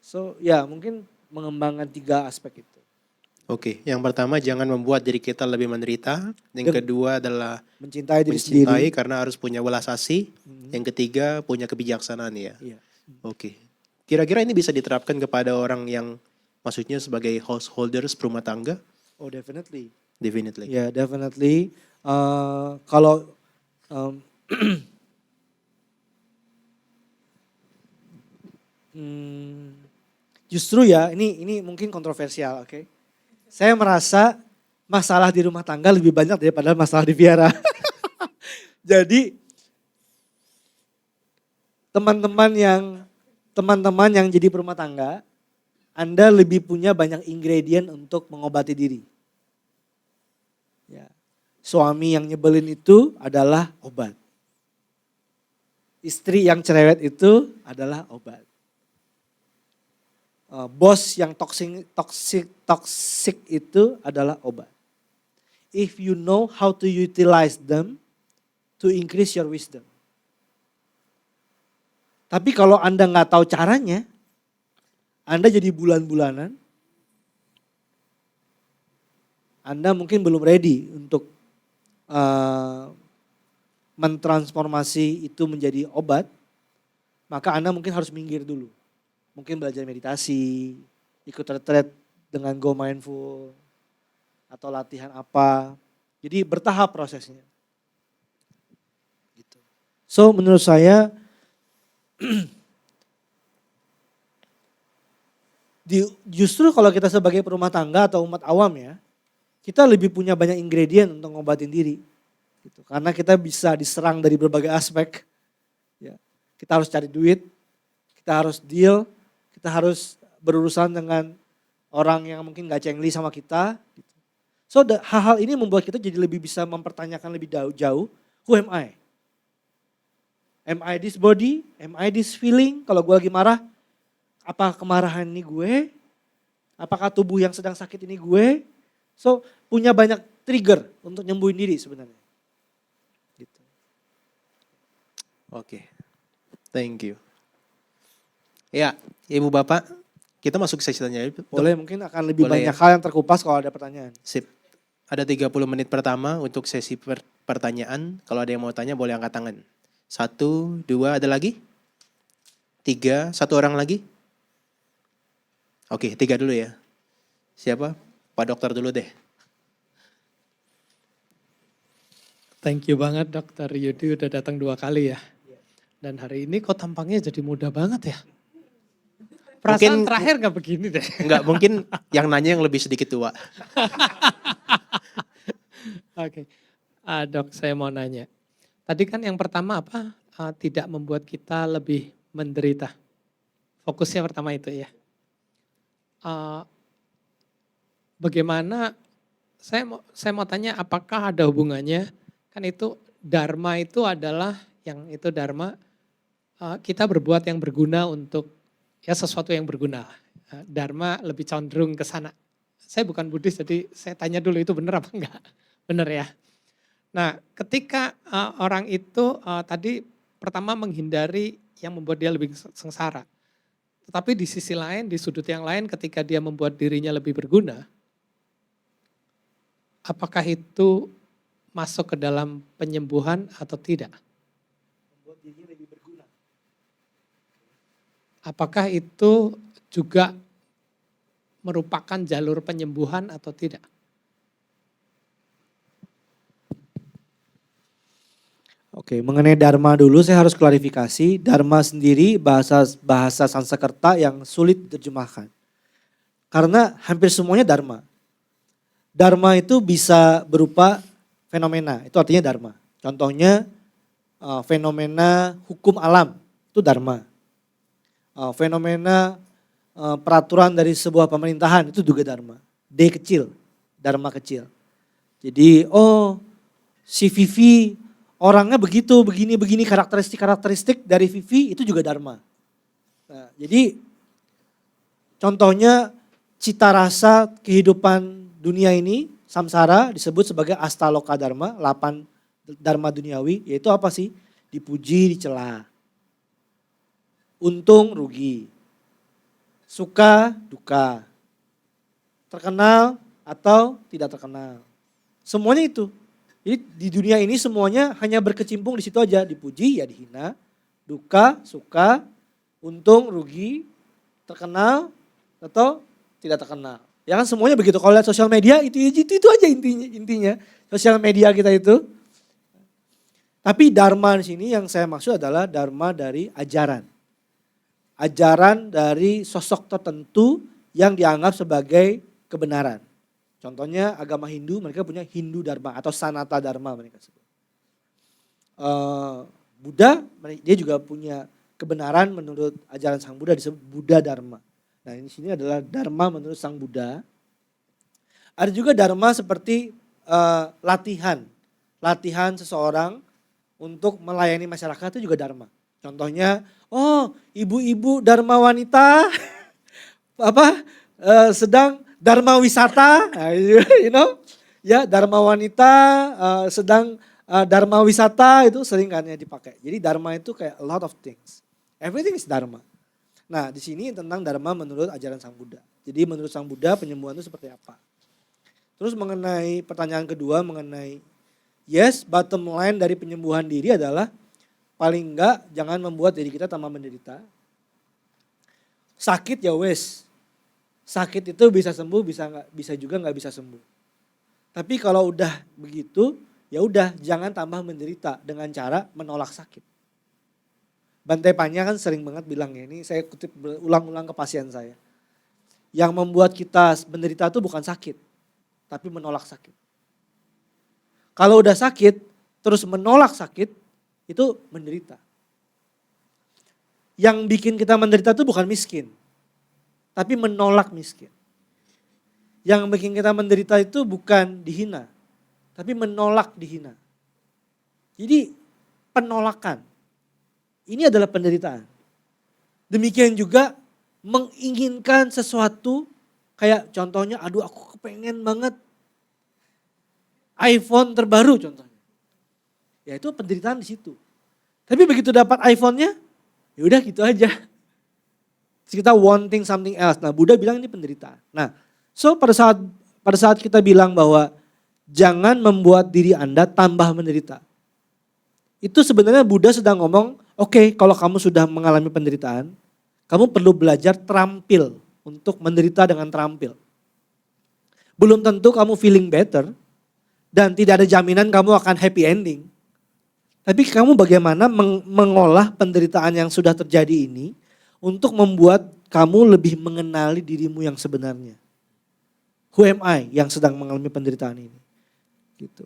So ya mungkin mengembangkan 3 aspek itu. Oke, yang pertama jangan membuat diri kita lebih menderita. Yang kedua adalah Mencintai diri mencintai sendiri. karena harus punya welas asih. Yang ketiga punya kebijaksanaan ya. Iya. Oke. Kira-kira ini bisa diterapkan kepada orang yang maksudnya sebagai householders rumah tangga? Oh definitely. Definitely. Ya definitely. Kalau justru ya ini mungkin kontroversial, oke? Saya merasa masalah di rumah tangga lebih banyak daripada masalah di vihara. Jadi teman-teman yang jadi perumah tangga, Anda lebih punya banyak ingredient untuk mengobati diri. Ya. Suami yang nyebelin itu adalah obat. Istri yang cerewet itu adalah obat. Bos yang toxic itu adalah obat. If you know how to utilize them to increase your wisdom. Tapi kalau Anda nggak tahu caranya, Anda jadi bulan-bulanan, Anda mungkin belum ready untuk mentransformasi itu menjadi obat, maka Anda mungkin harus minggir dulu. Mungkin belajar meditasi, ikut retreat dengan Go Mindful, atau latihan apa. Jadi bertahap prosesnya. Gitu. So menurut saya, justru kalau kita sebagai perumah tangga atau umat awam ya, kita lebih punya banyak ingredient untuk ngobatin diri. Gitu. Karena kita bisa diserang dari berbagai aspek. Ya. Kita harus cari duit, kita harus deal, kita harus berurusan dengan orang yang mungkin gak cengli sama kita. Gitu. So hal-hal ini membuat kita jadi lebih bisa mempertanyakan lebih jauh, who am I? Am I this body? Am I this feeling? Kalau gue lagi marah, apa kemarahan ini gue? Apakah tubuh yang sedang sakit ini gue? So punya banyak trigger untuk nyembuhin diri sebenarnya. Gitu. Oke, thank you. Ya, Ibu Bapak, kita masuk ke sesi tanya. Boleh, mungkin akan lebih Boleh banyak ya? hal yang terkupas kalau ada pertanyaan. Sip. Ada 30 menit pertama untuk sesi pertanyaan. Kalau ada yang mau tanya boleh angkat tangan. 1, 2, ada lagi? 3, 1 orang lagi? Oke, 3 dulu ya. Siapa? Pak Dokter dulu deh. Thank you banget Dokter Yudi udah datang 2 kali ya. Dan hari ini kok tampangnya jadi muda banget ya. Perasaan Mungkin- terakhir gak begini deh. Enggak, mungkin yang nanya yang lebih sedikit tua. Oke, Dok saya mau nanya. Tadi kan yang pertama apa? Tidak membuat kita lebih menderita. Fokusnya pertama itu ya. Bagaimana, saya mau tanya apakah ada hubungannya, kan itu Dharma itu adalah yang itu dharma kita berbuat yang berguna untuk ya sesuatu yang berguna. Dharma lebih cenderung ke sana. Saya bukan Buddhis jadi saya tanya dulu itu benar apa enggak? Benar ya. Nah, ketika orang itu tadi pertama menghindari yang membuat dia lebih sengsara. Tetapi di sisi lain, di sudut yang lain ketika dia membuat dirinya lebih berguna, apakah itu masuk ke dalam penyembuhan atau tidak? Membuat dirinya lebih berguna. Apakah itu juga merupakan jalur penyembuhan atau tidak? Oke, mengenai dharma dulu saya harus klarifikasi. Dharma sendiri bahasa Sanskerta yang sulit diterjemahkan. Karena hampir semuanya dharma. Dharma itu bisa berupa fenomena, itu artinya dharma. Contohnya fenomena hukum alam, itu dharma. Fenomena peraturan dari sebuah pemerintahan, itu juga dharma. D kecil, dharma kecil. Jadi si Vivi orangnya begitu, begini karakteristik dari Vivi itu juga dharma. Nah, jadi contohnya cita rasa kehidupan dunia ini, samsara disebut sebagai astaloka dharma, 8 dharma duniawi, yaitu apa sih? Dipuji, dicela. Untung, rugi. Suka, duka. Terkenal atau tidak terkenal. Semuanya itu. Jadi di dunia ini semuanya hanya berkecimpung di situ aja. Dipuji ya dihina, duka, suka, untung, rugi, terkenal atau tidak terkenal. Ya kan semuanya begitu. Kalau lihat sosial media itu aja intinya. Sosial media kita itu. Tapi dharma di sini yang saya maksud adalah dharma dari ajaran. Ajaran dari sosok tertentu yang dianggap sebagai kebenaran. Contohnya agama Hindu, mereka punya Hindu Dharma atau Sanata Dharma mereka sebut. Buddha, dia juga punya kebenaran menurut ajaran Sang Buddha disebut Buddha Dharma. Nah di sini adalah Dharma menurut Sang Buddha. Ada juga Dharma seperti latihan seseorang untuk melayani masyarakat itu juga Dharma. Contohnya, ibu-ibu Dharma wanita sedang Dharma wisata, Dharma wanita sedang Dharma wisata itu sering kan ya dipakai. Jadi Dharma itu kayak a lot of things. Everything is Dharma. Nah di sini tentang Dharma menurut ajaran Sang Buddha. Jadi menurut Sang Buddha penyembuhan itu seperti apa? Terus mengenai pertanyaan kedua mengenai yes, bottom line dari penyembuhan diri adalah paling enggak jangan membuat diri kita tambah menderita. Sakit ya wes. Sakit itu bisa sembuh, bisa juga nggak bisa sembuh. Tapi kalau udah begitu, ya udah jangan tambah menderita dengan cara menolak sakit. Bantai Panya kan sering banget bilang ya, ini saya kutip berulang-ulang ke pasien saya. Yang membuat kita menderita itu bukan sakit, tapi menolak sakit. Kalau udah sakit, terus menolak sakit, itu menderita. Yang bikin kita menderita itu bukan miskin, tapi menolak miskin. Yang bikin kita menderita itu bukan dihina, tapi menolak dihina. Jadi penolakan, ini adalah penderitaan. Demikian juga menginginkan sesuatu, kayak contohnya aduh aku kepengen banget iPhone terbaru contohnya. Ya itu penderitaan di situ. Tapi begitu dapat iPhone-nya, ya udah gitu aja. Kita wanting something else. Nah Buddha bilang ini penderitaan. Nah pada saat kita bilang bahwa jangan membuat diri Anda tambah menderita. Itu sebenarnya Buddha sedang ngomong, oke, kalau kamu sudah mengalami penderitaan, kamu perlu belajar terampil untuk menderita dengan terampil. Belum tentu kamu feeling better dan tidak ada jaminan kamu akan happy ending. Tapi kamu bagaimana mengolah penderitaan yang sudah terjadi ini untuk membuat kamu lebih mengenali dirimu yang sebenarnya. Who am I yang sedang mengalami penderitaan ini? Gitu.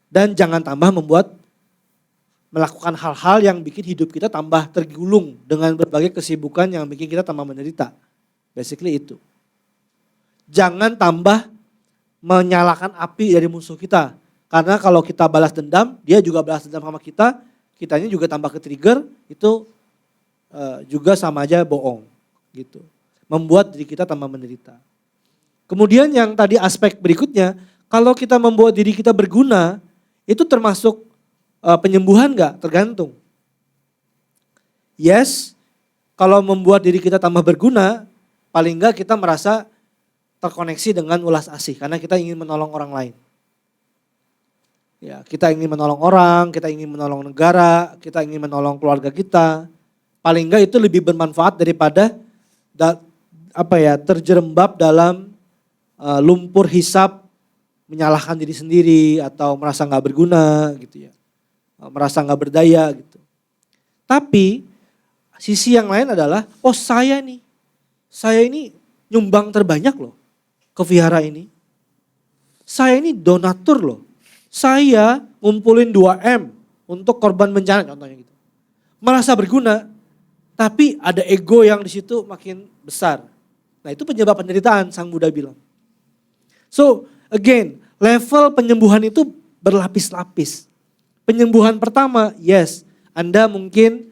Dan jangan tambah melakukan hal-hal yang bikin hidup kita tambah tergulung dengan berbagai kesibukan yang bikin kita tambah menderita. Basically itu. Jangan tambah menyalakan api dari musuh kita. Karena kalau kita balas dendam, dia juga balas dendam sama kita, kitanya juga tambah ke trigger, itu juga sama aja bohong gitu. Membuat diri kita tambah menderita. Kemudian yang tadi aspek berikutnya, kalau kita membuat diri kita berguna, itu termasuk penyembuhan enggak? Tergantung. Yes, kalau membuat diri kita tambah berguna, paling enggak kita merasa terkoneksi dengan ulas asih karena kita ingin menolong orang lain. Ya, kita ingin menolong orang, kita ingin menolong negara, kita ingin menolong keluarga kita. Paling enggak itu lebih bermanfaat daripada terjerembab dalam lumpur hisap, menyalahkan diri sendiri atau merasa nggak berguna gitu ya, merasa nggak berdaya gitu. Tapi sisi yang lain adalah, saya ini nyumbang terbanyak loh ke vihara ini. Saya ini donatur loh. Saya ngumpulin 2M untuk korban bencana contohnya gitu. Merasa berguna, tapi ada ego yang di situ makin besar. Nah itu penyebab penderitaan, Sang Buddha bilang. So again, level penyembuhan itu berlapis-lapis. Penyembuhan pertama, yes, Anda mungkin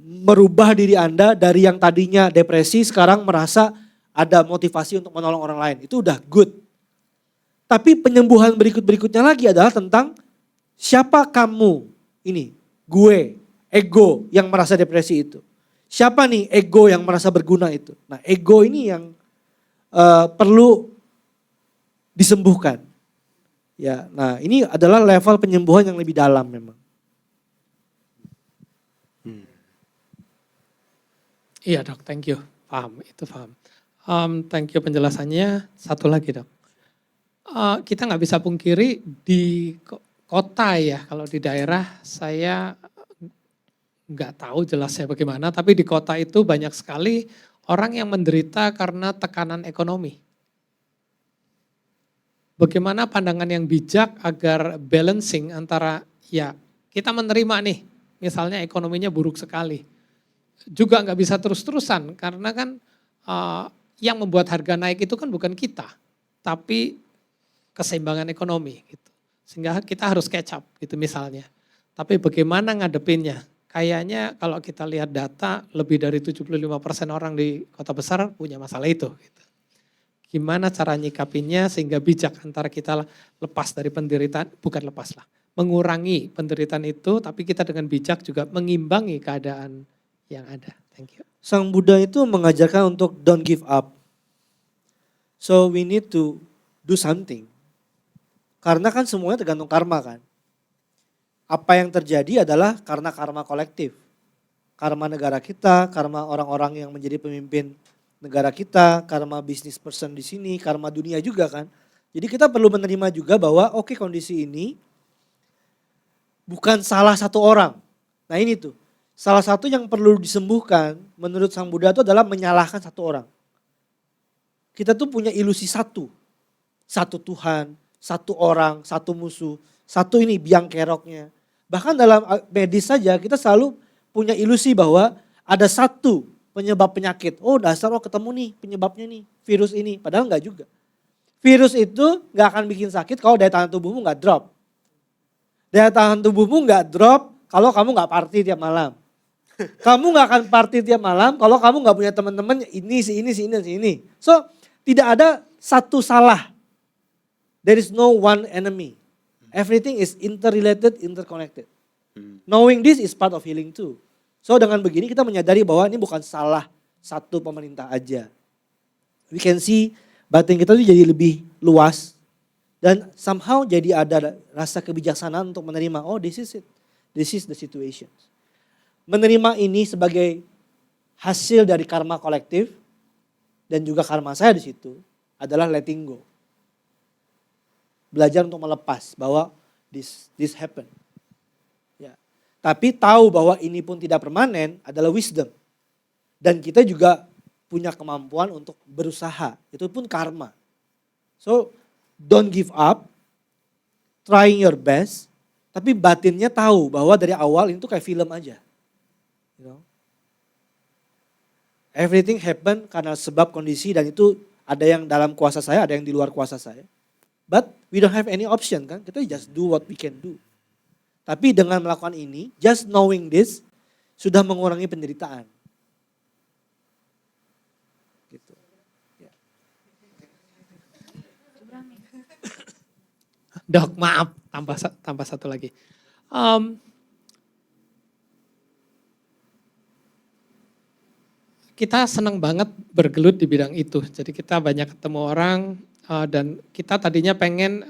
merubah diri Anda dari yang tadinya depresi sekarang merasa ada motivasi untuk menolong orang lain. Itu udah good. Tapi penyembuhan berikutnya lagi adalah tentang siapa kamu ini, gue, ego yang merasa depresi itu. Siapa nih ego yang merasa berguna itu. Nah ego ini yang perlu disembuhkan. Ya, nah ini adalah level penyembuhan yang lebih dalam memang. Iya dok, thank you. Paham, itu paham. Thank you penjelasannya. Satu lagi dok. Kita nggak bisa pungkiri di kota ya, kalau di daerah saya nggak tahu jelasnya bagaimana, tapi di kota itu banyak sekali orang yang menderita karena tekanan ekonomi. Bagaimana pandangan yang bijak agar balancing antara ya kita menerima nih, misalnya ekonominya buruk sekali. Juga nggak bisa terus-terusan karena kan yang membuat harga naik itu kan bukan kita, tapi keseimbangan ekonomi gitu. Sehingga kita harus catch up gitu misalnya. Tapi bagaimana ngadepinnya? Kayaknya kalau kita lihat data lebih dari 75% orang di kota besar punya masalah itu. Gitu. Gimana cara nyikapinnya sehingga bijak antara kita lepas dari penderitaan, bukan lepas lah. Mengurangi penderitaan itu tapi kita dengan bijak juga mengimbangi keadaan yang ada. Thank you. Sang Buddha itu mengajarkan untuk don't give up. So we need to do something. Karena kan semuanya tergantung karma kan. Apa yang terjadi adalah karena karma kolektif. Karma negara kita, karma orang-orang yang menjadi pemimpin negara kita, karma business person di sini, karma dunia juga kan. Jadi kita perlu menerima juga bahwa oke, kondisi ini bukan salah satu orang. Nah ini tuh, salah satu yang perlu disembuhkan menurut Sang Buddha itu adalah menyalahkan satu orang. Kita tuh punya ilusi satu Tuhan, satu orang, satu musuh, satu ini biang keroknya. Bahkan dalam medis saja kita selalu punya ilusi bahwa ada satu penyebab penyakit. Oh dasar ketemu nih penyebabnya nih, virus ini. Padahal enggak juga. Virus itu enggak akan bikin sakit kalau daya tahan tubuhmu enggak drop. Daya tahan tubuhmu enggak drop kalau kamu enggak party tiap malam. Kamu enggak akan party tiap malam kalau kamu enggak punya teman-teman ini, si ini. So tidak ada satu salah. There is no one enemy. Everything is interrelated, interconnected. Knowing this is part of healing too. So dengan begini kita menyadari bahwa ini bukan salah satu pemerintah aja. We can see batin kita tuh jadi lebih luas. Dan somehow jadi ada rasa kebijaksanaan untuk menerima, oh this is it. This is the situation. Menerima ini sebagai hasil dari karma kolektif dan juga karma saya di situ adalah letting go. Belajar untuk melepas bahwa this happen. Ya. Tapi tahu bahwa ini pun tidak permanen adalah wisdom. Dan kita juga punya kemampuan untuk berusaha. Itu pun karma. So don't give up. Trying your best. Tapi batinnya tahu bahwa dari awal itu kayak film aja. You know? Everything happen karena sebab kondisi dan itu ada yang dalam kuasa saya, ada yang di luar kuasa saya. But we don't have any option kan, kita just do what we can do. Tapi dengan melakukan ini, just knowing this, sudah mengurangi penderitaan. Gitu. Ya. Dok, maaf, tambah satu lagi. Kita senang banget bergelut di bidang itu. Jadi kita banyak ketemu orang dan kita tadinya pengen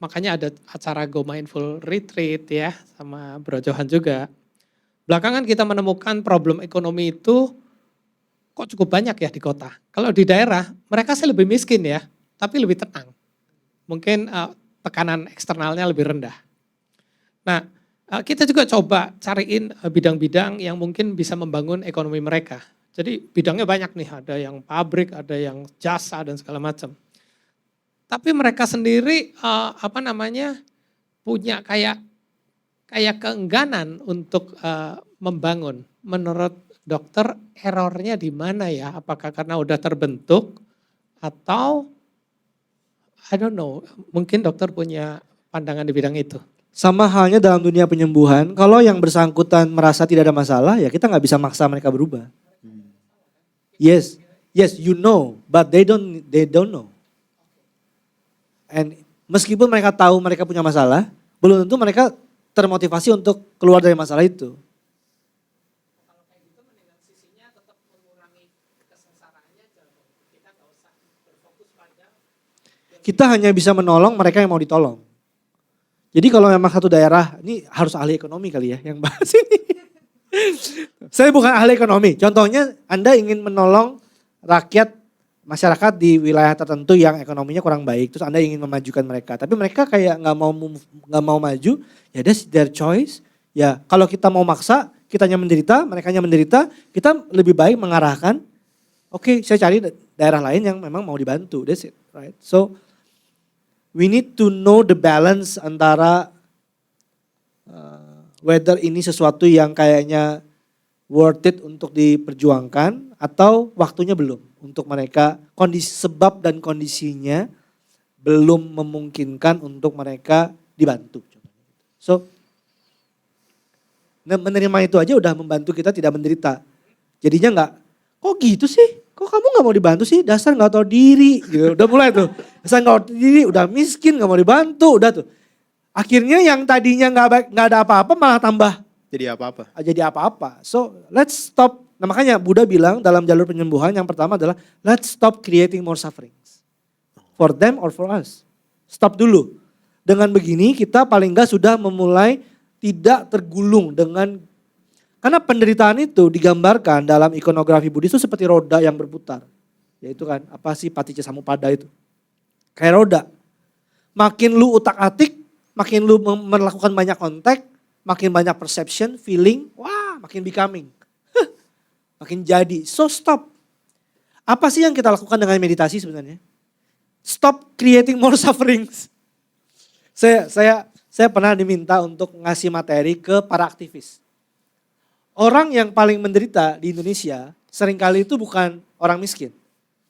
makanya ada acara Go Mindful Retreat ya sama Bro Johan juga. Belakangan kita menemukan problem ekonomi itu kok cukup banyak ya di kota. Kalau di daerah mereka sih lebih miskin ya, tapi lebih tenang. Mungkin tekanan eksternalnya lebih rendah. Nah, kita juga coba cariin bidang-bidang yang mungkin bisa membangun ekonomi mereka. Jadi bidangnya banyak nih, ada yang pabrik, ada yang jasa dan segala macam. Tapi mereka sendiri punya kayak keengganan untuk membangun. Menurut dokter errornya di mana ya? Apakah karena udah terbentuk atau I don't know, mungkin dokter punya pandangan di bidang itu. Sama halnya dalam dunia penyembuhan, kalau yang bersangkutan merasa tidak ada masalah, ya kita nggak bisa maksa mereka berubah. Yes, you know, but they don't know. And meskipun mereka tahu mereka punya masalah, belum tentu mereka termotivasi untuk keluar dari masalah itu. Kalau kayak gitu mendingan sisinya tetap mengurangi kesengsaraannya, kita nggak usah berfokus pada. Kita hanya bisa menolong mereka yang mau ditolong. Jadi kalau memang satu daerah, ini harus ahli ekonomi kali ya yang bahas ini. Saya bukan ahli ekonomi. Contohnya Anda ingin menolong rakyat masyarakat di wilayah tertentu yang ekonominya kurang baik, terus Anda ingin memajukan mereka, tapi mereka kayak nggak mau maju, ya that's their choice. Ya kalau kita mau maksa, kitanya menderita, merekanya menderita, kita lebih baik mengarahkan. Oke, saya cari daerah lain yang memang mau dibantu. That's it, right? So we need to know the balance antara whether ini sesuatu yang kayaknya worth it untuk diperjuangkan atau waktunya belum untuk mereka, kondisi sebab dan kondisinya belum memungkinkan untuk mereka dibantu. So menerima itu aja udah membantu kita tidak menderita. Jadinya nggak, kok gitu sih? Kok kamu nggak mau dibantu sih? Dasar nggak tahu diri. Gitu. Udah mulai tuh. Dasar nggak tahu diri, udah miskin nggak mau dibantu, udah tuh. Akhirnya yang tadinya nggak ada apa-apa malah tambah Jadi apa-apa. jadi apa-apa. So let's stop. Nah makanya Buddha bilang dalam jalur penyembuhan yang pertama adalah let's stop creating more sufferings. For them or for us. Stop dulu. Dengan begini kita paling enggak sudah memulai tidak tergulung dengan, karena penderitaan itu digambarkan dalam ikonografi Buddhis itu seperti roda yang berputar. Yaitu kan apa sih Paticca Samuppada itu. Kayak roda. Makin lu utak-atik, makin lu melakukan banyak kontak, makin banyak perception, feeling, wah makin becoming. Makin jadi. So stop. Apa sih yang kita lakukan dengan meditasi sebenarnya? Stop creating more sufferings. Saya pernah diminta untuk ngasih materi ke para aktivis. Orang yang paling menderita di Indonesia seringkali itu bukan orang miskin.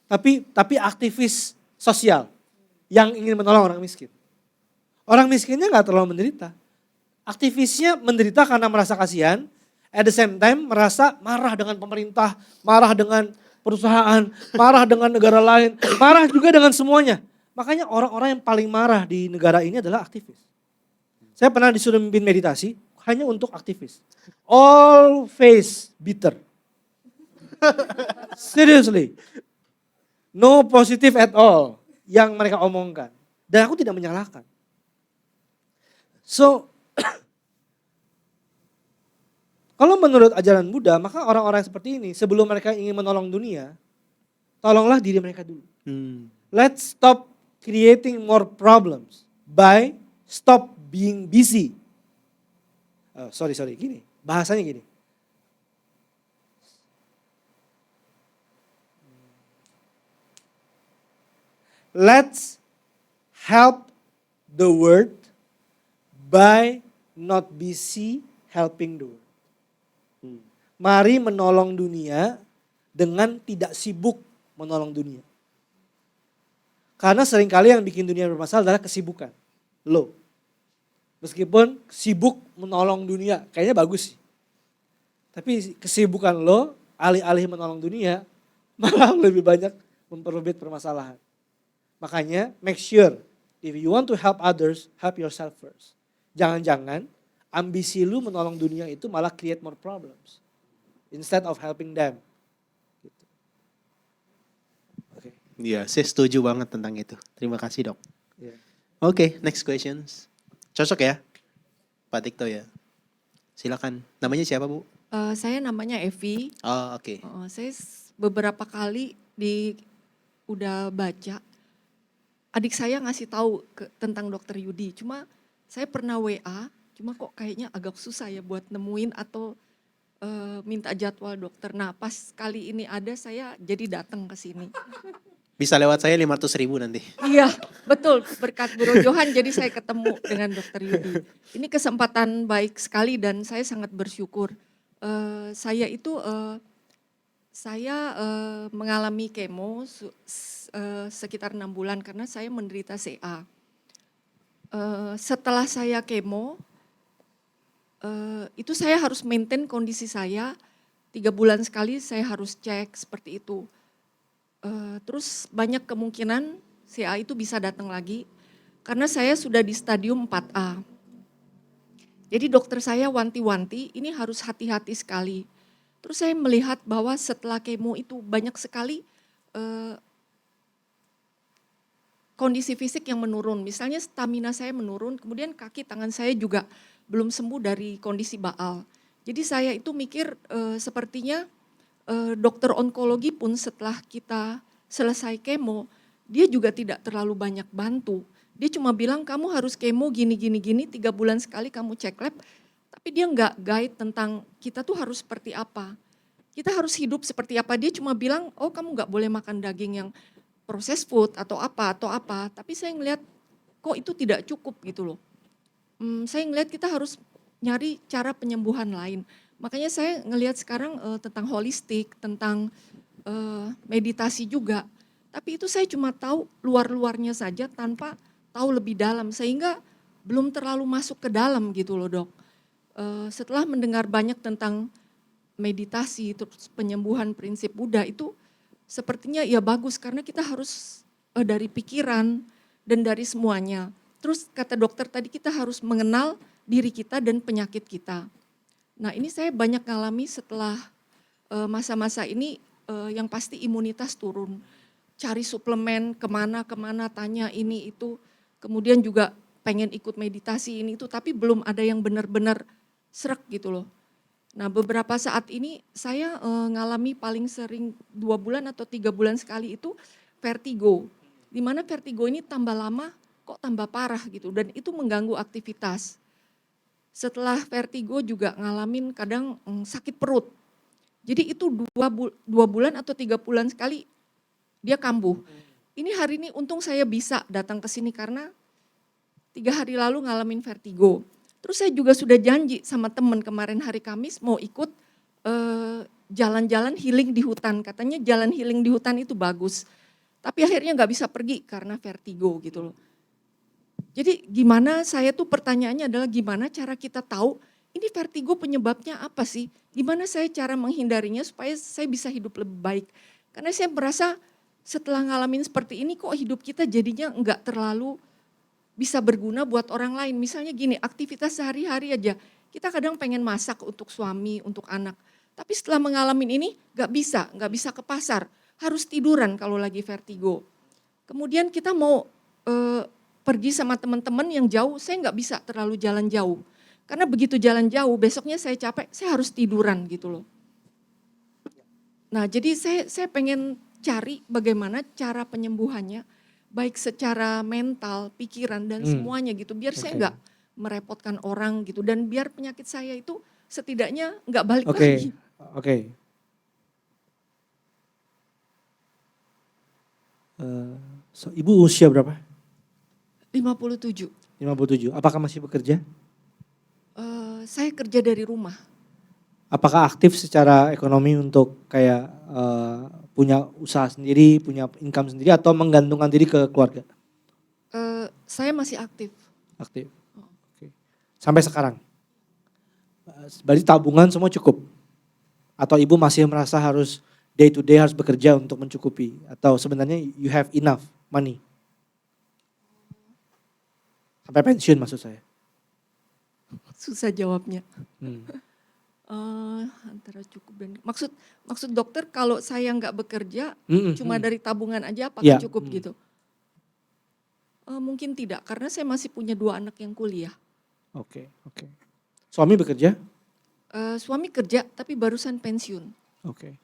Tapi aktivis sosial yang ingin menolong orang miskin. Orang miskinnya gak terlalu menderita. Aktivisnya menderita karena merasa kasihan, at the same time merasa marah dengan pemerintah, marah dengan perusahaan, marah dengan negara lain, marah juga dengan semuanya. Makanya orang-orang yang paling marah di negara ini adalah aktivis. Saya pernah disuruh memimpin meditasi hanya untuk aktivis. All face bitter. Seriously. No positive at all yang mereka omongkan. Dan aku tidak menyalahkan. So, kalau menurut ajaran Buddha, maka orang-orang seperti ini sebelum mereka ingin menolong dunia, tolonglah diri mereka dulu. Let's stop creating more problems by stop being busy. Sorry, gini, bahasanya gini. Let's help the world by not busy helping the world. Mari menolong dunia dengan tidak sibuk menolong dunia. Karena seringkali yang bikin dunia bermasalah adalah kesibukan. Lo. Meskipun sibuk menolong dunia, kayaknya bagus sih. Tapi kesibukan lo, alih-alih menolong dunia, malah lebih banyak memperlebih permasalahan. Makanya make sure, if you want to help others, help yourself first. Jangan-jangan ambisi lu menolong dunia itu malah create more problems. Instead of helping them. Oke. Iya, saya setuju banget tentang itu. Terima kasih dok. Yeah. Oke, next questions. Cocok ya? Pak Tikto ya. Silakan. Namanya siapa Bu? Saya namanya Evi. Oh oke. Saya beberapa kali udah baca. Adik saya ngasih tahu tentang Dokter Yudi. Cuma saya pernah WA, cuma kok kayaknya agak susah ya buat nemuin atau minta jadwal dokter. Nah pas kali ini ada saya jadi datang ke sini. Bisa lewat saya 500.000 nanti. Iya betul, berkat Bro Johan jadi saya ketemu dengan Dokter Yudi. Ini kesempatan baik sekali dan saya sangat bersyukur. Saya mengalami kemo sekitar 6 bulan karena saya menderita CA. Setelah saya kemo, itu saya harus maintain kondisi saya, 3 bulan sekali saya harus cek seperti itu. Terus banyak kemungkinan CA itu bisa datang lagi karena saya sudah di stadium 4A. Jadi dokter saya wanti-wanti ini harus hati-hati sekali. Terus saya melihat bahwa setelah kemo itu banyak sekali kondisi fisik yang menurun. Misalnya stamina saya menurun, kemudian kaki tangan saya juga belum sembuh dari kondisi baal. Jadi saya itu mikir sepertinya dokter onkologi pun setelah kita selesai kemo, dia juga tidak terlalu banyak bantu. Dia cuma bilang kamu harus kemo gini, 3 bulan sekali kamu cek lab. Tapi dia nggak guide tentang kita tuh harus seperti apa. Kita harus hidup seperti apa. Dia cuma bilang, oh kamu nggak boleh makan daging yang processed food atau apa. Tapi saya ngelihat kok itu tidak cukup gitu loh. Saya ngelihat kita harus nyari cara penyembuhan lain. Makanya saya ngelihat sekarang tentang holistik, tentang meditasi juga. Tapi itu saya cuma tahu luar-luarnya saja tanpa tahu lebih dalam. Sehingga belum terlalu masuk ke dalam gitu loh dok. Setelah mendengar banyak tentang meditasi, terus penyembuhan prinsip Buddha itu sepertinya ya bagus. Karena kita harus dari pikiran dan dari semuanya. Terus kata dokter tadi kita harus mengenal diri kita dan penyakit kita. Nah ini saya banyak ngalami setelah masa-masa ini yang pasti imunitas turun. Cari suplemen kemana tanya ini itu. Kemudian juga pengen ikut meditasi ini itu tapi belum ada yang benar-benar srek gitu loh. Nah beberapa saat ini saya ngalami paling sering 2 bulan atau 3 bulan sekali itu vertigo. Dimana vertigo ini tambah lama kok tambah parah gitu dan itu mengganggu aktivitas. Setelah vertigo juga ngalamin kadang sakit perut. Jadi itu 2 bulan atau 3 bulan sekali dia kambuh. Ini hari ini untung saya bisa datang ke sini karena 3 hari lalu ngalamin vertigo. Terus saya juga sudah janji sama teman kemarin hari Kamis mau ikut jalan-jalan healing di hutan. Katanya jalan healing di hutan itu bagus. Tapi akhirnya nggak bisa pergi karena vertigo gitu loh. Jadi gimana saya tuh pertanyaannya adalah gimana cara kita tahu ini vertigo penyebabnya apa sih? Gimana saya cara menghindarinya supaya saya bisa hidup lebih baik. Karena saya merasa setelah ngalamin seperti ini kok hidup kita jadinya enggak terlalu bisa berguna buat orang lain. Misalnya gini, aktivitas sehari-hari aja. Kita kadang pengen masak untuk suami, untuk anak. Tapi setelah mengalami ini nggak bisa ke pasar. Harus tiduran kalau lagi vertigo. Kemudian kita mau pergi sama teman-teman yang jauh, saya nggak bisa terlalu jalan jauh. Karena begitu jalan jauh, besoknya saya capek, saya harus tiduran gitu loh. Nah jadi saya pengen cari bagaimana cara penyembuhannya, baik secara mental, pikiran dan semuanya gitu. Biar saya nggak merepotkan orang gitu dan biar penyakit saya itu setidaknya nggak balik lagi. Oke. Ibu usia berapa? 57. 57. Apakah masih bekerja? Saya kerja dari rumah. Apakah aktif secara ekonomi untuk kayak punya usaha sendiri, punya income sendiri atau menggantungkan diri ke keluarga? Saya masih aktif. Aktif. Oke. Sampai sekarang. Berarti tabungan semua cukup? Atau ibu masih merasa harus day to day harus bekerja untuk mencukupi? Atau sebenarnya you have enough money? Sampai pensiun maksud saya. Susah jawabnya. Hmm. Antara cukup dan maksud dokter kalau saya nggak bekerja cuma dari tabungan aja apakah Ya. cukup gitu? Mungkin tidak karena saya masih punya 2 anak yang kuliah. Oke. Suami bekerja? Suami kerja tapi barusan pensiun. Oke.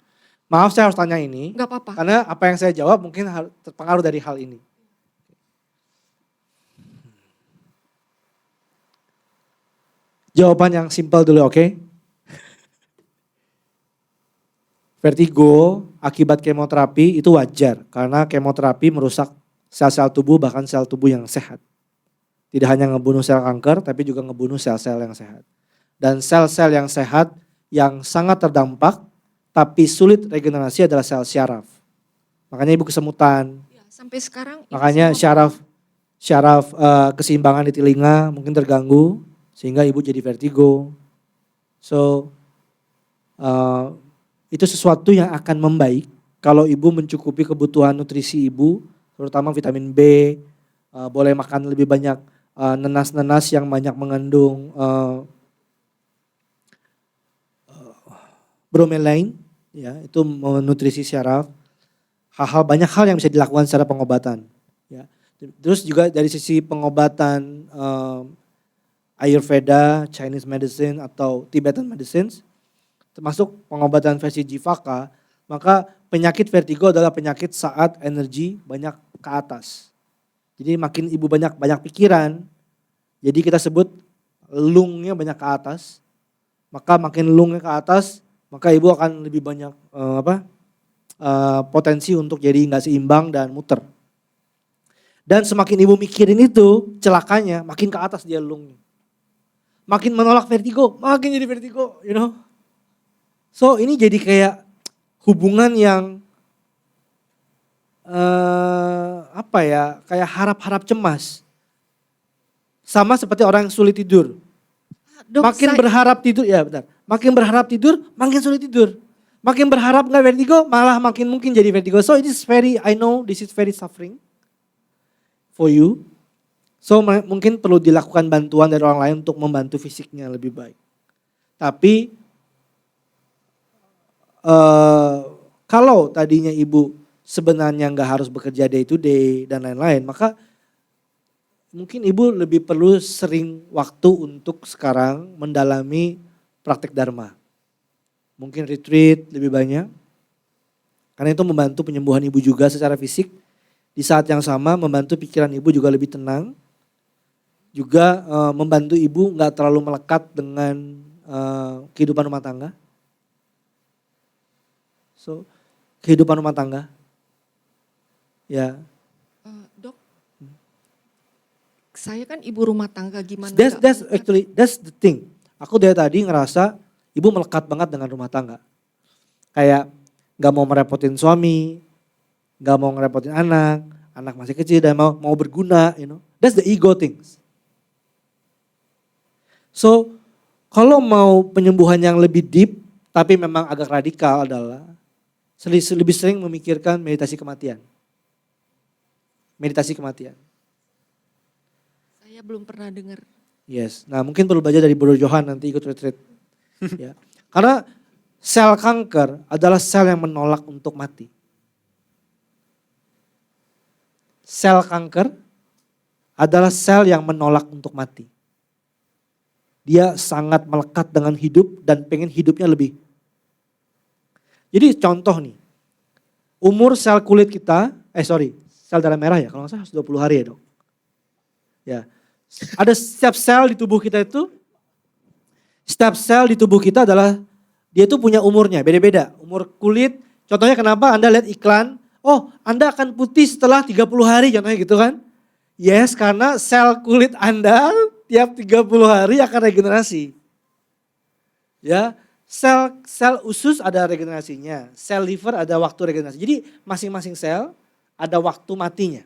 Maaf saya harus tanya ini. Nggak apa-apa. Karena apa yang saya jawab mungkin terpengaruh dari hal ini. Jawaban yang simpel dulu, oke? Vertigo akibat kemoterapi itu wajar karena kemoterapi merusak sel-sel tubuh bahkan sel tubuh yang sehat. Tidak hanya ngebunuh sel kanker tapi juga ngebunuh sel-sel yang sehat. Dan sel-sel yang sehat yang sangat terdampak tapi sulit regenerasi adalah sel syaraf. Makanya ibu kesemutan. Ya, sampai sekarang. Makanya syaraf keseimbangan di telinga mungkin terganggu sehingga ibu jadi vertigo. So itu sesuatu yang akan membaik kalau ibu mencukupi kebutuhan nutrisi ibu, terutama vitamin B, boleh makan lebih banyak nenas-nenas yang banyak mengandung bromelain, ya itu menutrisi syaraf. Banyak hal yang bisa dilakukan secara pengobatan. Ya. Terus juga dari sisi pengobatan Ayurveda, Chinese medicine atau Tibetan medicines, termasuk pengobatan versi Jivaka, maka penyakit vertigo adalah penyakit saat energi banyak ke atas. Jadi makin ibu banyak pikiran, jadi kita sebut lungnya banyak ke atas, maka makin lungnya ke atas, maka ibu akan lebih banyak potensi untuk jadi nggak seimbang dan muter. Dan semakin ibu mikirin itu, celakanya makin ke atas dia lungnya. Makin menolak vertigo, makin jadi vertigo, you know. So ini jadi kayak hubungan yang kayak harap-harap cemas. Sama seperti orang yang sulit tidur. Dok, Makin berharap tidur, ya benar. Makin berharap tidur, makin sulit tidur. Makin berharap nggak vertigo, malah makin mungkin jadi vertigo. So I know this is very suffering for you. So mungkin perlu dilakukan bantuan dari orang lain untuk membantu fisiknya lebih baik. Tapi kalau tadinya ibu sebenarnya nggak harus bekerja day to day dan lain-lain, maka mungkin ibu lebih perlu sering waktu untuk sekarang mendalami praktek dharma. Mungkin retreat lebih banyak, karena itu membantu penyembuhan ibu juga secara fisik. Di saat yang sama membantu pikiran ibu juga lebih tenang. Juga membantu ibu nggak terlalu melekat dengan kehidupan rumah tangga. So, kehidupan rumah tangga. Ya. Dok, saya kan ibu rumah tangga gimana? That's the thing. Aku dari tadi ngerasa ibu melekat banget dengan rumah tangga. Kayak gak mau merepotin suami, gak mau ngerepotin anak masih kecil dan mau berguna, you know. That's the ego things. So, kalau mau penyembuhan yang lebih deep, tapi memang agak radikal adalah lebih sering memikirkan meditasi kematian. Meditasi kematian. Saya belum pernah dengar. Yes, nah mungkin perlu belajar dari Bro Johan nanti ikut retreat. Ya. Karena sel kanker adalah sel yang menolak untuk mati. Sel kanker adalah sel yang menolak untuk mati. Dia sangat melekat dengan hidup dan pengen hidupnya lebih. Jadi contoh nih, umur sel kulit kita, sel darah merah ya, kalau nggak salah 20 hari ya dok. Ya, ada setiap sel di tubuh kita itu, setiap sel di tubuh kita adalah, dia tuh punya umurnya, beda-beda. Umur kulit, contohnya kenapa Anda lihat iklan, oh Anda akan putih setelah 30 hari contohnya gitu kan. Yes, karena sel kulit Anda tiap 30 hari akan regenerasi. Ya, Sel usus ada regenerasinya, sel liver ada waktu regenerasi. Jadi masing-masing sel ada waktu matinya.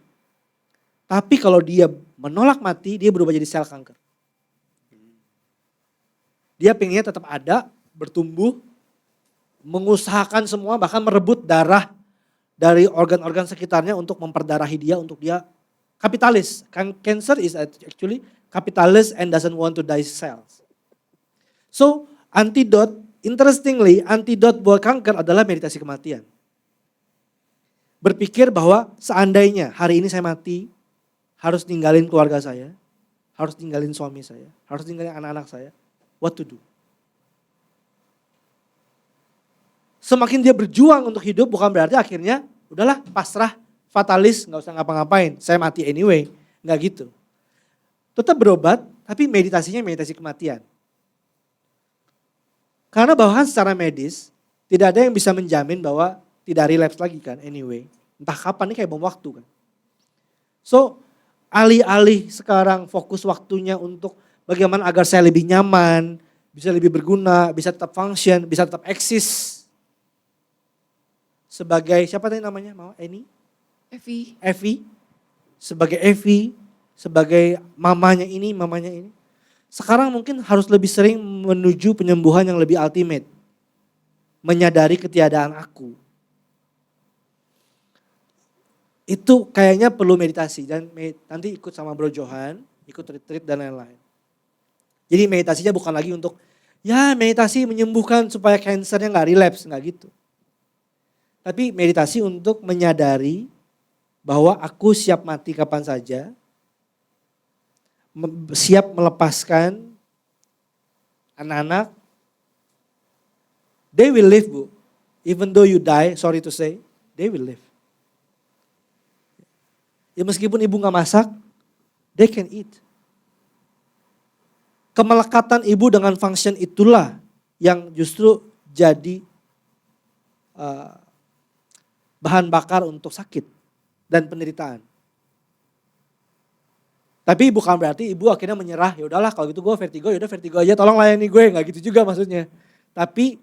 Tapi kalau dia menolak mati, dia berubah jadi sel kanker. Dia pengennya tetap ada, bertumbuh, mengusahakan semua, bahkan merebut darah dari organ-organ sekitarnya untuk memperdarahi dia, untuk dia kapitalis. Cancer is actually capitalist and doesn't want to die cells. So antidote, interestingly, antidote buat kanker adalah meditasi kematian. Berpikir bahwa seandainya hari ini saya mati, harus ninggalin keluarga saya, harus ninggalin suami saya, harus ninggalin anak-anak saya, what to do? Semakin dia berjuang untuk hidup bukan berarti akhirnya udahlah pasrah, fatalis, gak usah ngapa-ngapain, saya mati anyway. Gak gitu. Tetap berobat, tapi meditasinya meditasi kematian. Karena bahkan secara medis, tidak ada yang bisa menjamin bahwa tidak relapse lagi kan anyway. Entah kapan, ini kayak bom waktu kan. So, alih-alih sekarang fokus waktunya untuk bagaimana agar saya lebih nyaman, bisa lebih berguna, bisa tetap function, bisa tetap eksis. Sebagai, siapa tadi namanya? Mau Eni? Evi. Sebagai Evi, sebagai mamanya ini, mamanya ini. Sekarang mungkin harus lebih sering menuju penyembuhan yang lebih ultimate. Menyadari ketiadaan aku. Itu kayaknya perlu meditasi. Dan nanti ikut sama Bro Johan, ikut retreat dan lain-lain. Jadi meditasinya bukan lagi untuk, ya meditasi menyembuhkan supaya kansernya gak relapse, gak gitu. Tapi meditasi untuk menyadari bahwa aku siap mati kapan saja, siap melepaskan anak-anak. They will live, Bu. Even though you die, sorry to say, they will live. Ya meskipun ibu gak masak, they can eat. Kemelekatan ibu dengan function itulah yang justru jadi bahan bakar untuk sakit dan penderitaan. Tapi bukan berarti ibu akhirnya menyerah, ya udahlah kalau gitu gue vertigo, ya udah vertigo aja, tolong layani gue, nggak gitu juga maksudnya. Tapi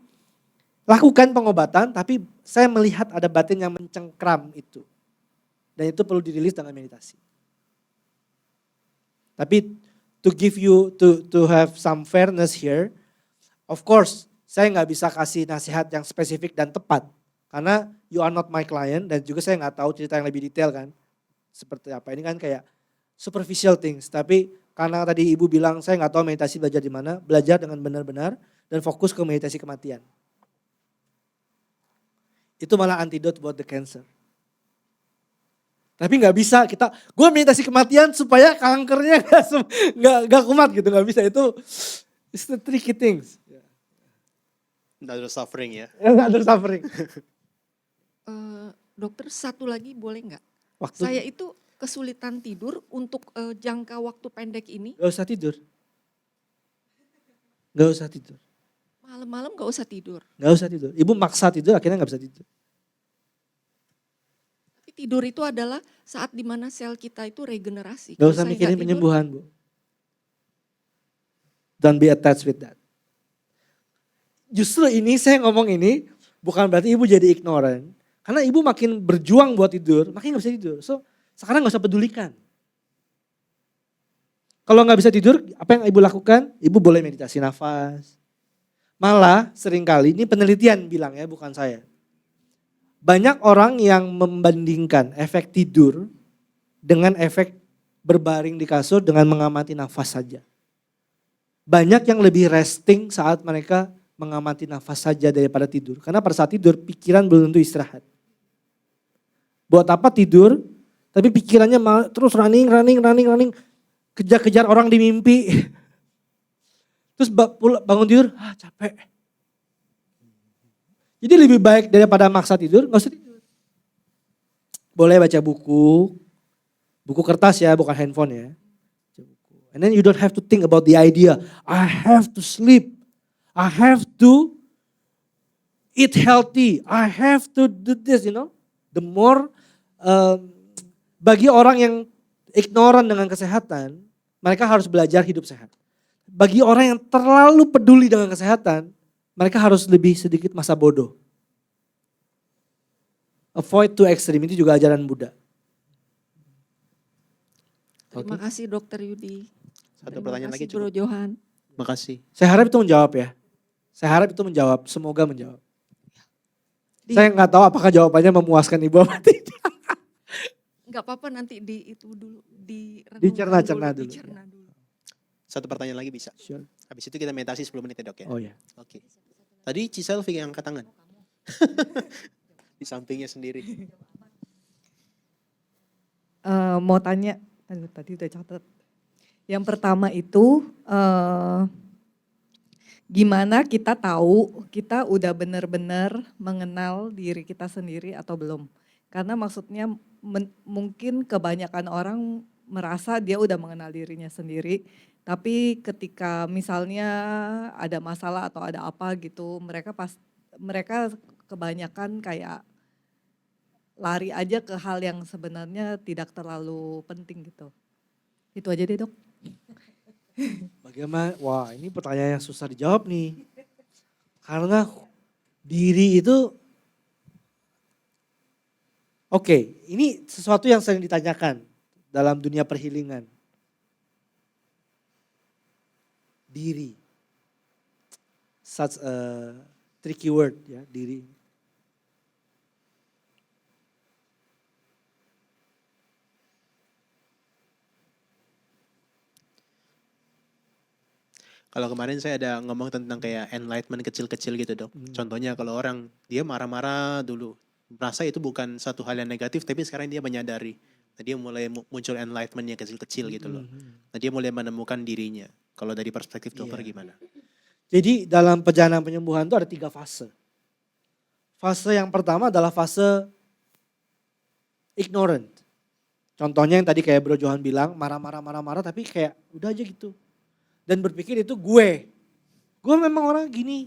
lakukan pengobatan, tapi saya melihat ada batin yang mencengkram itu. Dan itu perlu dirilis dengan meditasi. Tapi to give you, to have some fairness here, of course saya nggak bisa kasih nasihat yang spesifik dan tepat. Karena you are not my client dan juga saya nggak tahu cerita yang lebih detail kan. Seperti apa, ini kan kayak superficial things. Tapi karena tadi ibu bilang saya nggak tahu meditasi belajar di mana, belajar dengan benar-benar dan fokus ke meditasi kematian. Itu malah antidote buat the cancer. Tapi nggak bisa kita, gue meditasi kematian supaya kankernya nggak kumat gitu, nggak bisa. Itu it's the tricky things. Another suffering ya. Another suffering. Dokter satu lagi boleh nggak? Waktu Saya itu kesulitan tidur untuk jangka waktu pendek ini. gak usah tidur. Gak usah tidur. Malam-malam nggak usah tidur. Gak usah tidur. Ibu maksa tidur akhirnya gak bisa tidur. Tapi tidur itu adalah saat dimana sel kita itu regenerasi. Gak usah mikirin penyembuhan, Bu. Don't be attached with that. Justru ini saya ngomong ini bukan berarti ibu jadi ignorant. Karena ibu makin berjuang buat tidur, makin gak bisa tidur. So sekarang gak usah pedulikan. Kalau gak bisa tidur, apa yang ibu lakukan? Ibu boleh meditasi nafas. Malah seringkali, ini penelitian bilang ya, bukan saya. Banyak orang yang membandingkan efek tidur dengan efek berbaring di kasur dengan mengamati nafas saja. Banyak yang lebih resting saat mereka mengamati nafas saja daripada tidur. Karena pada saat tidur pikiran belum tentu istirahat. Buat apa tidur, tapi pikirannya terus running. Kejar-kejar orang di mimpi. Terus bangun tidur, capek. Jadi lebih baik daripada maksa tidur, gak usah tidur. Boleh baca buku kertas ya, bukan handphone ya. And then you don't have to think about the idea, I have to sleep, I have to eat healthy, I have to do this, you know. The more, bagi orang yang ignoran dengan kesehatan, mereka harus belajar hidup sehat. Bagi orang yang terlalu peduli dengan kesehatan, mereka harus lebih sedikit masa bodoh. Avoid too extreme, itu juga ajaran Buddha. Terima kasih Dokter Yudi. Satu Terima pertanyaan lagi kasih Bro cukup. Johan. Makasih. Saya harap itu menjawab ya. Saya harap itu menjawab, semoga menjawab. Saya nggak tahu apakah jawabannya memuaskan Ibu apa tidak. Enggak apa-apa nanti di itu dulu, Dicerna-cerna dulu. dicerna dulu. Satu pertanyaan lagi bisa. Sure. Habis itu kita meditasi 10 menit ya dok ya. Oh ya. Oke. Tadi Ciselvi yang angkat tangan. Di sampingnya sendiri. Mau tanya, aduh tadi udah catat. Yang pertama itu gimana kita tahu kita udah benar-benar mengenal diri kita sendiri atau belum? Karena maksudnya mungkin kebanyakan orang merasa dia udah mengenal dirinya sendiri, tapi ketika misalnya ada masalah atau ada apa gitu, mereka kebanyakan kayak lari aja ke hal yang sebenarnya tidak terlalu penting gitu. Itu aja deh dok. Bagaimana? Wah, ini pertanyaan yang susah dijawab nih. Karena diri itu, oke, ini sesuatu yang sering ditanyakan dalam dunia perhealingan. Diri. Such a tricky word ya, diri. Kalau kemarin saya ada ngomong tentang kayak enlightenment kecil-kecil gitu dok. Contohnya kalau orang dia marah-marah dulu, merasa itu bukan satu hal yang negatif, tapi sekarang dia menyadari. Nah, dia mulai muncul enlightenment yang kecil-kecil gitu loh. Nah, dia mulai menemukan dirinya. Kalau dari perspektif dokter gimana? Jadi dalam perjalanan penyembuhan itu ada 3 fase. Fase yang pertama adalah fase ignorant. Contohnya yang tadi kayak Bro Johan bilang, marah-marah tapi kayak udah aja gitu. Dan berpikir itu gue memang orang gini,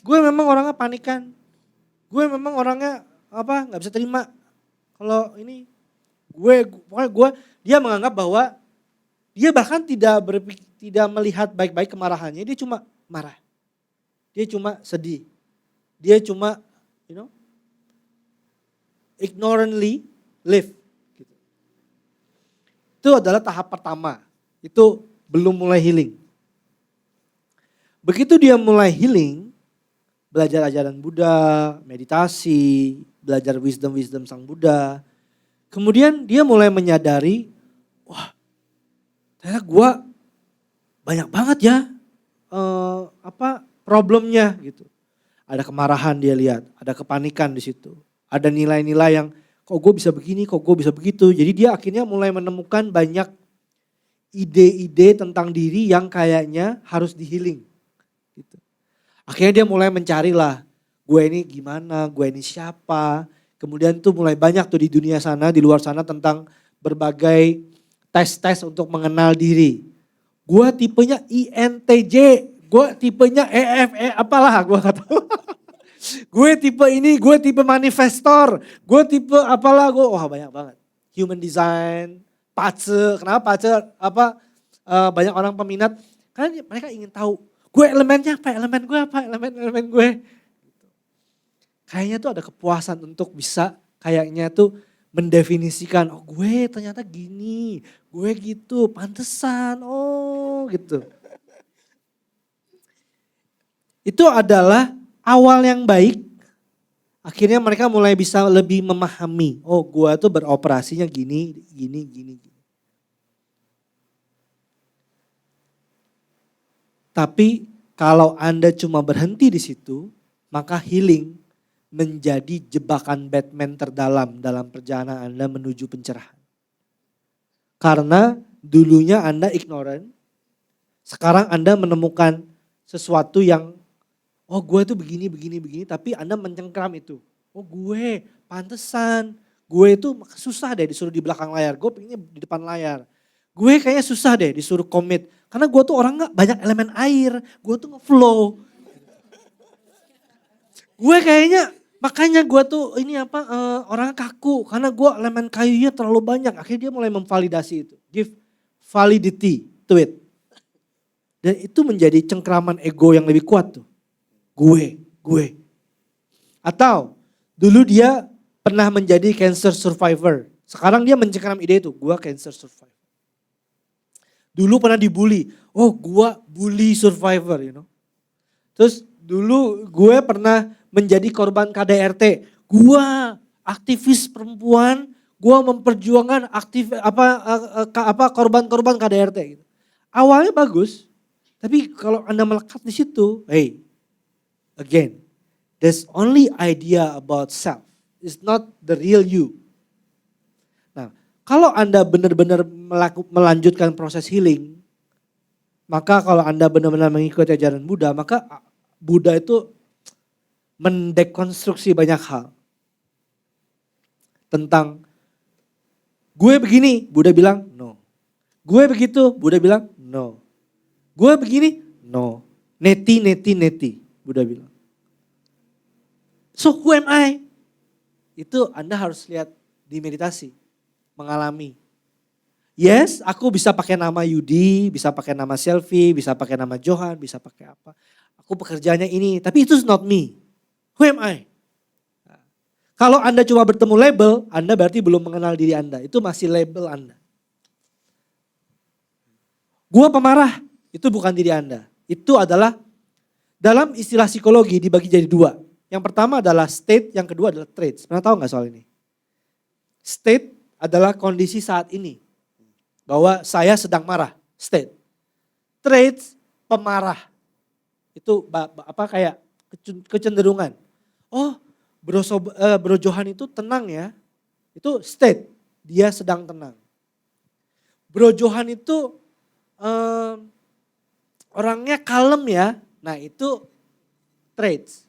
gue memang orangnya panikan, gue memang orangnya nggak bisa terima kalau ini dia menganggap bahwa dia bahkan tidak melihat baik-baik kemarahannya, dia cuma marah, dia cuma sedih, dia cuma ignorantly live. Gitu. Itu adalah tahap pertama, itu belum mulai healing. Begitu dia mulai healing, belajar ajaran Buddha, meditasi, belajar wisdom Sang Buddha. Kemudian dia mulai menyadari, wah ternyata gue banyak banget ya problemnya gitu. Ada kemarahan dia lihat, ada kepanikan di situ. Ada nilai-nilai yang kok gue bisa begini, kok gue bisa begitu. Jadi dia akhirnya mulai menemukan banyak ide-ide tentang diri yang kayaknya harus di-healing. Gitu. Akhirnya dia mulai mencari lah, gue ini gimana, gue ini siapa. Kemudian tuh mulai banyak tuh di dunia sana, di luar sana tentang berbagai tes-tes untuk mengenal diri. Gue tipenya INTJ, gue tipenya EFE, apalah gue gak tahu. Gue tipe ini, gue tipe manifestor, gue tipe apalah, wah banyak banget. Human design, Pace, kenapa Pace banyak orang peminat, karena mereka ingin tahu, gue elemennya apa, elemen gue apa, elemen gue. Kayaknya tuh ada kepuasan untuk bisa kayaknya tuh mendefinisikan, oh gue ternyata gini, gue gitu, pantesan, oh gitu. Itu adalah awal yang baik, akhirnya mereka mulai bisa lebih memahami, oh gue tuh beroperasinya gini. Tapi kalau Anda cuma berhenti di situ, maka healing menjadi jebakan Batman terdalam dalam perjalanan Anda menuju pencerahan. Karena dulunya Anda ignorant, sekarang Anda menemukan sesuatu yang, oh gue tuh begini, tapi Anda mencengkram itu. Oh gue, pantesan, gue itu susah deh disuruh di belakang layar, gue pengennya di depan layar. Gue kayaknya susah deh disuruh komit, karena gue tuh orang gak banyak elemen air, gue tuh nge-flow. Gue kayaknya, makanya gue tuh orang kaku, karena gue elemen kayunya terlalu banyak. Akhirnya dia mulai memvalidasi itu, give validity to it. Dan itu menjadi cengkraman ego yang lebih kuat tuh. gue. Atau dulu dia pernah menjadi cancer survivor. Sekarang dia mencengkram ide itu, gue cancer survivor. Dulu pernah dibully, oh gue bully survivor, Terus dulu gue pernah menjadi korban KDRT, gue aktivis perempuan, gue memperjuangkan korban-korban KDRT. Gitu. Awalnya bagus, tapi kalau Anda melekat di situ, again, there's only idea about self. It's not the real you. Nah, kalau Anda benar-benar melanjutkan proses healing, maka kalau Anda benar-benar mengikuti ajaran Buddha, maka Buddha itu mendekonstruksi banyak hal. Tentang gue begini, Buddha bilang no. Gue begitu, Buddha bilang no. Gue begini, no. Neti, Buddha bilang. So who am I? Itu Anda harus lihat di meditasi, mengalami. Yes, aku bisa pakai nama Yudi, bisa pakai nama Selfie, bisa pakai nama Johan, bisa pakai apa. Aku pekerjaannya ini, tapi itu not me. Who am I? Kalau Anda cuma bertemu label, Anda berarti belum mengenal diri Anda. Itu masih label Anda. Gua pemarah, itu bukan diri Anda. Itu adalah dalam istilah psikologi dibagi jadi dua. Yang pertama adalah state, yang kedua adalah traits. Pernah tahu gak soal ini? State adalah kondisi saat ini. Bahwa saya sedang marah, state. Traits, pemarah. Itu kayak kecenderungan. Oh, Bro Johan itu tenang ya. Itu state, dia sedang tenang. Bro Johan itu orangnya kalem ya. Nah itu traits.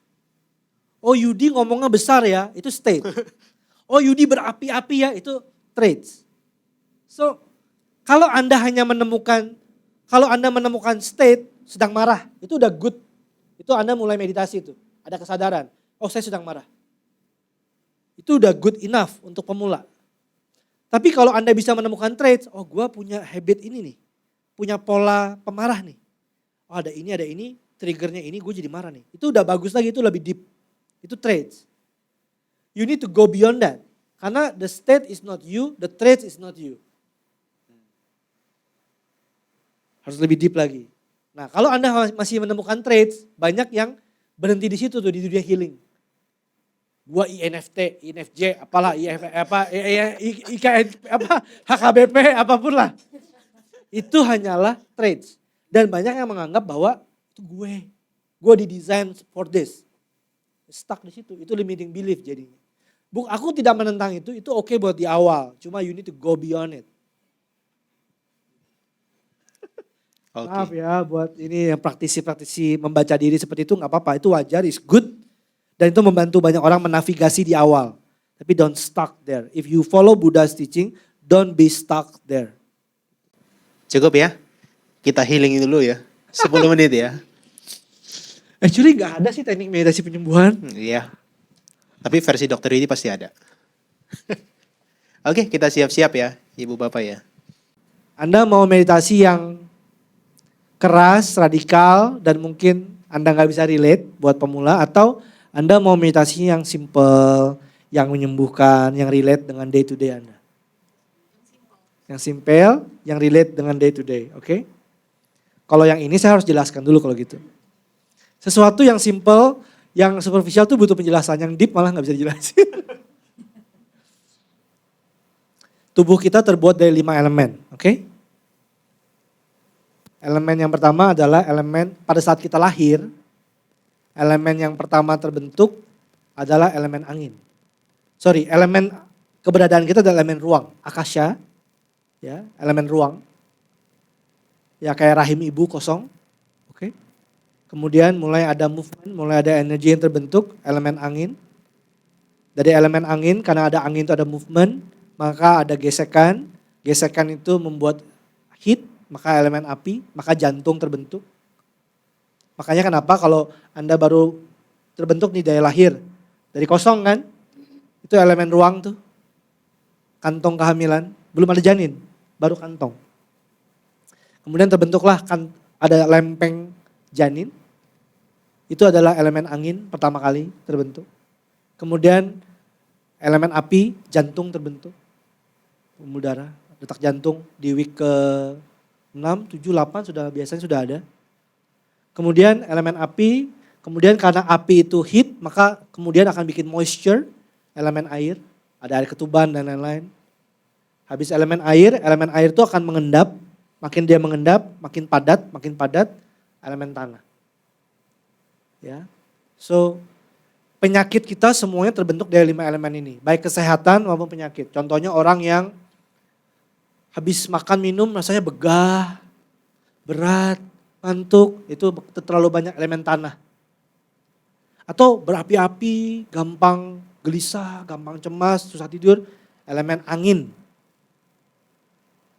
Oh Yudi ngomongnya besar ya, itu state. Oh Yudi berapi-api ya, itu traits. So kalau Anda menemukan state sedang marah, itu udah good. Itu Anda mulai meditasi itu, ada kesadaran. Oh saya sedang marah. Itu udah good enough untuk pemula. Tapi kalau Anda bisa menemukan traits, oh gue punya habit ini nih. Punya pola pemarah nih. Oh ada ini, triggernya ini gue jadi marah nih. Itu udah bagus lagi, itu lebih deep. Itu traits. You need to go beyond that. Karena the state is not you, the traits is not you. Harus lebih deep lagi. Nah kalau Anda masih menemukan traits, banyak yang berhenti di situ tuh di dunia healing. Gua INFT, INFJ, apalah, HKBP, apapun lah. Itu hanyalah traits. Dan banyak yang menganggap bahwa itu gue didesain for this. Stuck di situ, itu limiting belief jadinya. Aku tidak menentang itu oke buat di awal. Cuma you need to go beyond it. Oke. Maaf ya buat ini yang praktisi-praktisi membaca diri seperti itu gak apa-apa. Itu wajar, is good. Dan itu membantu banyak orang menavigasi di awal. Tapi don't stuck there. If you follow Buddha's teaching, don't be stuck there. Cukup ya? Kita healing dulu ya. 10 menit ya. Actually gak ada sih teknik meditasi penyembuhan. Iya. Tapi versi dokter ini pasti ada. Oke, kita siap-siap ya, Ibu Bapak ya. Anda mau meditasi yang keras, radikal, dan mungkin Anda gak bisa relate buat pemula. Atau Anda mau meditasi yang simple, yang menyembuhkan, yang relate dengan day to day Anda. Yang simple, yang relate dengan day to day, oke? Kalau yang ini saya harus jelaskan dulu kalau gitu. Sesuatu yang simple, yang superficial tuh butuh penjelasan. Yang deep malah gak bisa dijelasin. Tubuh kita terbuat dari 5 elemen, oke? Elemen yang pertama adalah elemen pada saat kita lahir. Elemen yang pertama terbentuk adalah elemen angin. Elemen keberadaan kita adalah elemen ruang, akasha. Ya, elemen ruang. Ya kayak rahim ibu kosong. Oke. Kemudian mulai ada movement, mulai ada energi yang terbentuk, elemen angin. Dari elemen angin, karena ada angin itu ada movement, maka ada gesekan. Gesekan itu membuat heat, maka elemen api, maka jantung terbentuk. Makanya kenapa kalau Anda baru terbentuk nih dari lahir, dari kosong kan, itu elemen ruang tuh. Kantong kehamilan, belum ada janin, baru kantong. Kemudian terbentuklah ada lempeng janin. itu adalah elemen angin pertama kali terbentuk. Kemudian elemen api, jantung terbentuk. Pembuluh darah, detak jantung di week ke 6, 7, 8 biasanya sudah ada. Kemudian elemen api, kemudian karena api itu heat, maka kemudian akan bikin moisture, elemen air, ada air ketuban dan lain-lain. Habis elemen air itu akan mengendap, makin dia mengendap, makin padat, elemen tanah. Ya. So, penyakit kita semuanya terbentuk dari 5 elemen ini, baik kesehatan maupun penyakit. Contohnya orang yang habis makan minum rasanya begah, berat, ngantuk, itu terlalu banyak elemen tanah. Atau berapi-api, gampang gelisah, gampang cemas, susah tidur, elemen angin.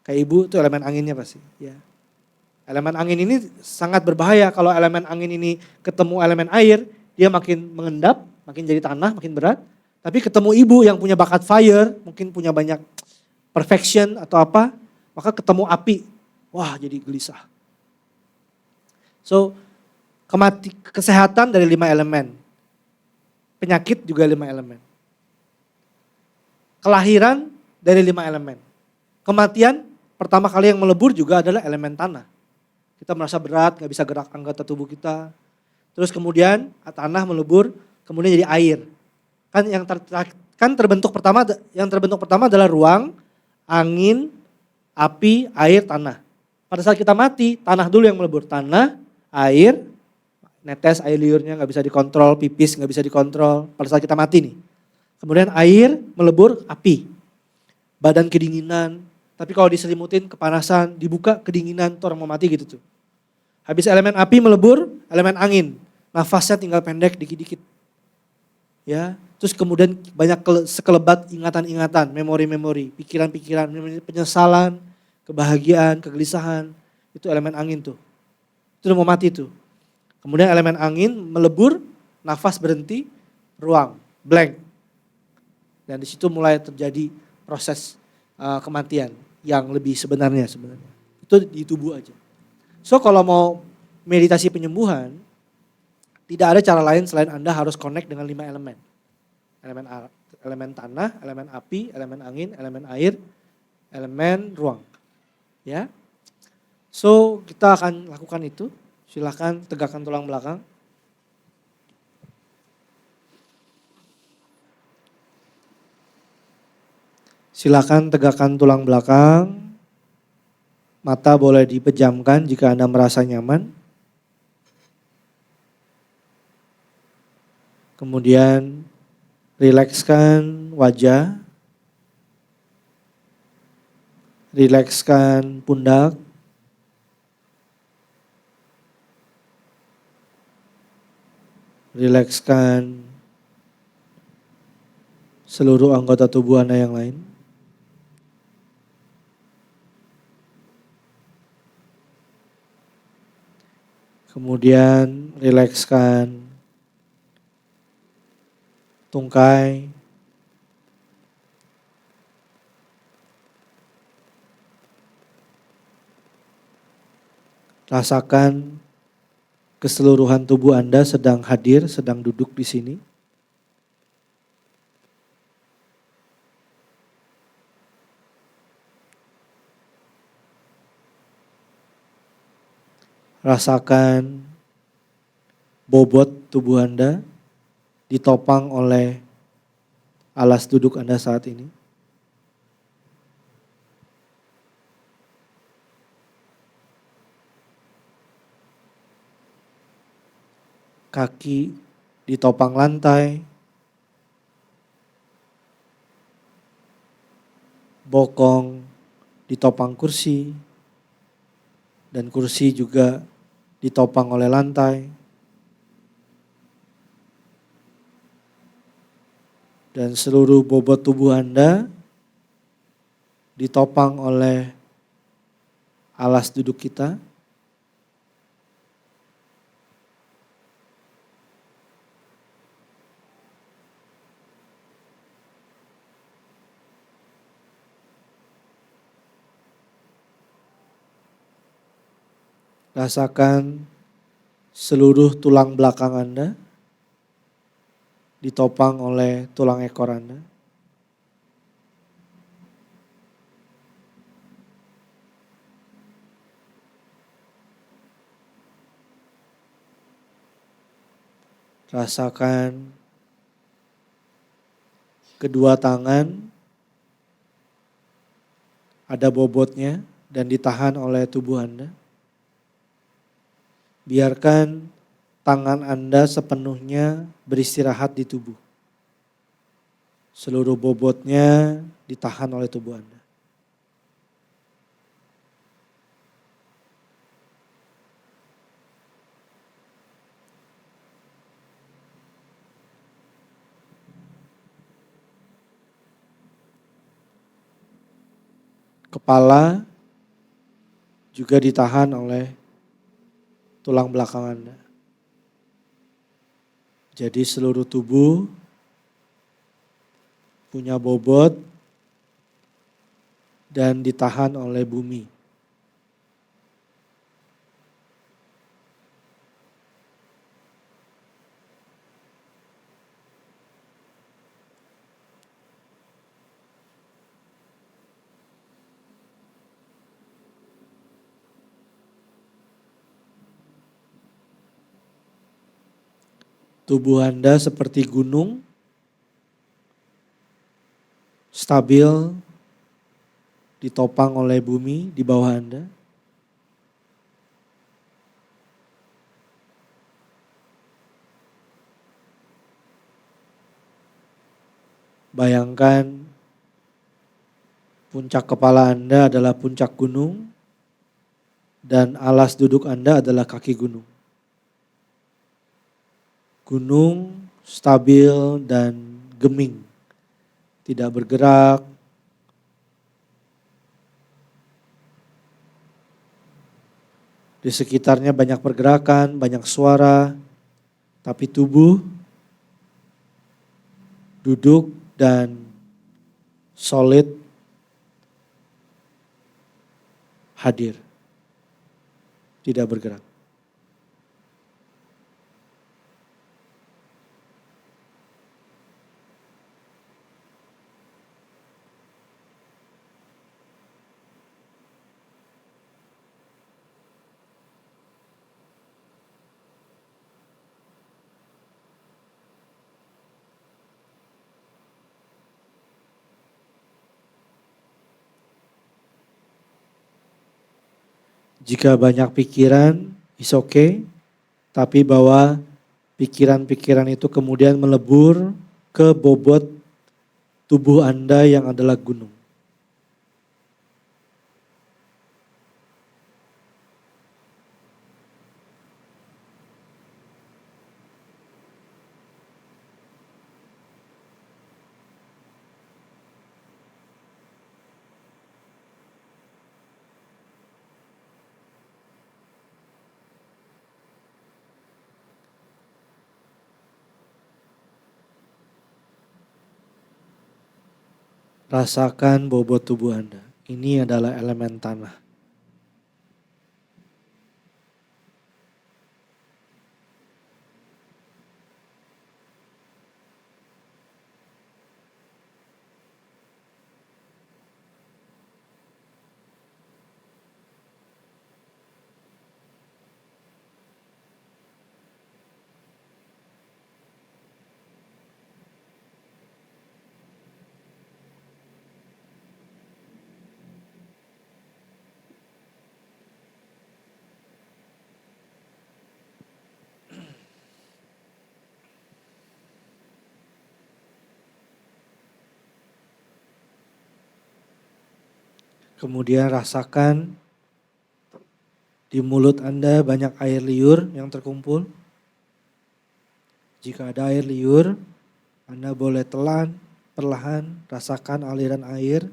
Kayak ibu itu elemen anginnya pasti. Ya. Elemen angin ini sangat berbahaya. Kalau elemen angin ini ketemu elemen air, dia makin mengendap, makin jadi tanah, makin berat. Tapi ketemu ibu yang punya bakat fire, mungkin punya banyak perfection atau apa, maka ketemu api, wah jadi gelisah. So, kesehatan dari 5 elemen. Penyakit juga 5 elemen. Kelahiran dari 5 elemen. Kematian pertama kali yang melebur juga adalah elemen tanah. Kita merasa berat, gak bisa gerak anggota tubuh kita. Terus kemudian tanah melebur, kemudian jadi air. Kan terbentuk pertama adalah ruang, angin, api, air, tanah. Pada saat kita mati, tanah dulu yang melebur. Tanah, air, netes air liurnya gak bisa dikontrol, pipis gak bisa dikontrol. Pada saat kita mati nih. Kemudian air melebur, api. Badan kedinginan, tapi kalau diselimutin kepanasan, dibuka kedinginan, tuh orang mau mati gitu tuh. Habis elemen api melebur, elemen angin. Nafasnya tinggal pendek dikit-dikit. Ya, terus kemudian banyak sekelebat ingatan-ingatan, memori-memori, pikiran-pikiran, penyesalan, kebahagiaan, kegelisahan. Itu elemen angin tuh. Itu udah mau mati tuh. Kemudian elemen angin melebur, nafas berhenti, ruang, blank. Dan di situ mulai terjadi proses kematian yang lebih sebenarnya. Itu di tubuh aja. So kalau mau meditasi penyembuhan, tidak ada cara lain selain Anda harus connect dengan 5 elemen. Elemen tanah, elemen api, elemen angin, elemen air, elemen ruang. Ya. So kita akan lakukan itu. Silakan tegakkan tulang belakang. Silakan tegakkan tulang belakang. Mata boleh dipejamkan jika Anda merasa nyaman. Kemudian rilekskan wajah. Rilekskan pundak. Rilekskan seluruh anggota tubuh Anda yang lain. Kemudian rilekskan tungkai, rasakan keseluruhan tubuh Anda sedang hadir, sedang duduk di sini. Rasakan bobot tubuh Anda ditopang oleh alas duduk Anda saat ini. Kaki ditopang lantai. Bokong ditopang kursi. Dan kursi juga ditopang oleh lantai. Dan seluruh bobot tubuh Anda ditopang oleh alas duduk kita. Rasakan seluruh tulang belakang Anda ditopang oleh tulang ekor Anda. Rasakan kedua tangan ada bobotnya dan ditahan oleh tubuh Anda. Biarkan tangan Anda sepenuhnya beristirahat di tubuh. Seluruh bobotnya ditahan oleh tubuh Anda. Kepala juga ditahan oleh tulang belakang Anda. Jadi seluruh tubuh punya bobot dan ditahan oleh bumi. Tubuh Anda seperti gunung, stabil, ditopang oleh bumi di bawah Anda. Bayangkan puncak kepala Anda adalah puncak gunung dan alas duduk Anda adalah kaki gunung. Gunung stabil dan geming, tidak bergerak. Di sekitarnya banyak pergerakan, banyak suara, tapi tubuh duduk dan solid hadir, tidak bergerak. Jika banyak pikiran, is okay, tapi bahwa pikiran-pikiran itu kemudian melebur ke bobot tubuh Anda yang adalah gunung. Rasakan bobot tubuh Anda. Ini adalah elemen tanah. Kemudian rasakan di mulut Anda banyak air liur yang terkumpul. Jika ada air liur, Anda boleh telan, perlahan rasakan aliran air.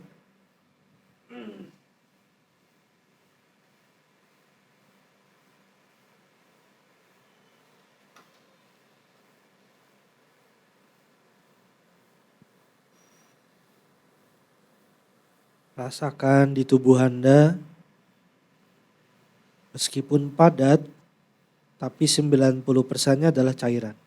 Rasakan di tubuh Anda, meskipun padat, tapi 90%-nya adalah cairan.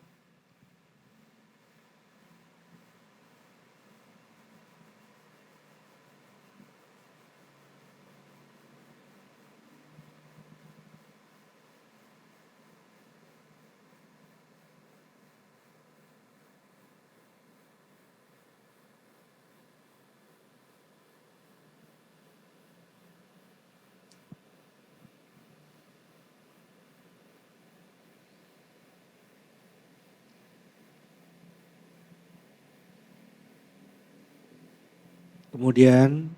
Kemudian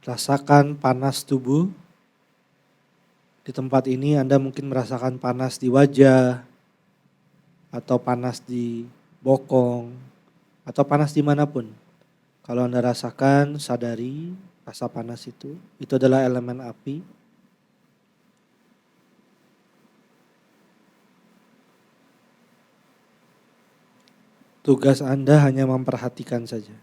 rasakan panas tubuh. Di tempat ini Anda mungkin merasakan panas di wajah, atau panas di bokong, atau panas dimanapun. Kalau Anda rasakan, sadari rasa panas itu adalah elemen api. Tugas Anda hanya memperhatikan saja.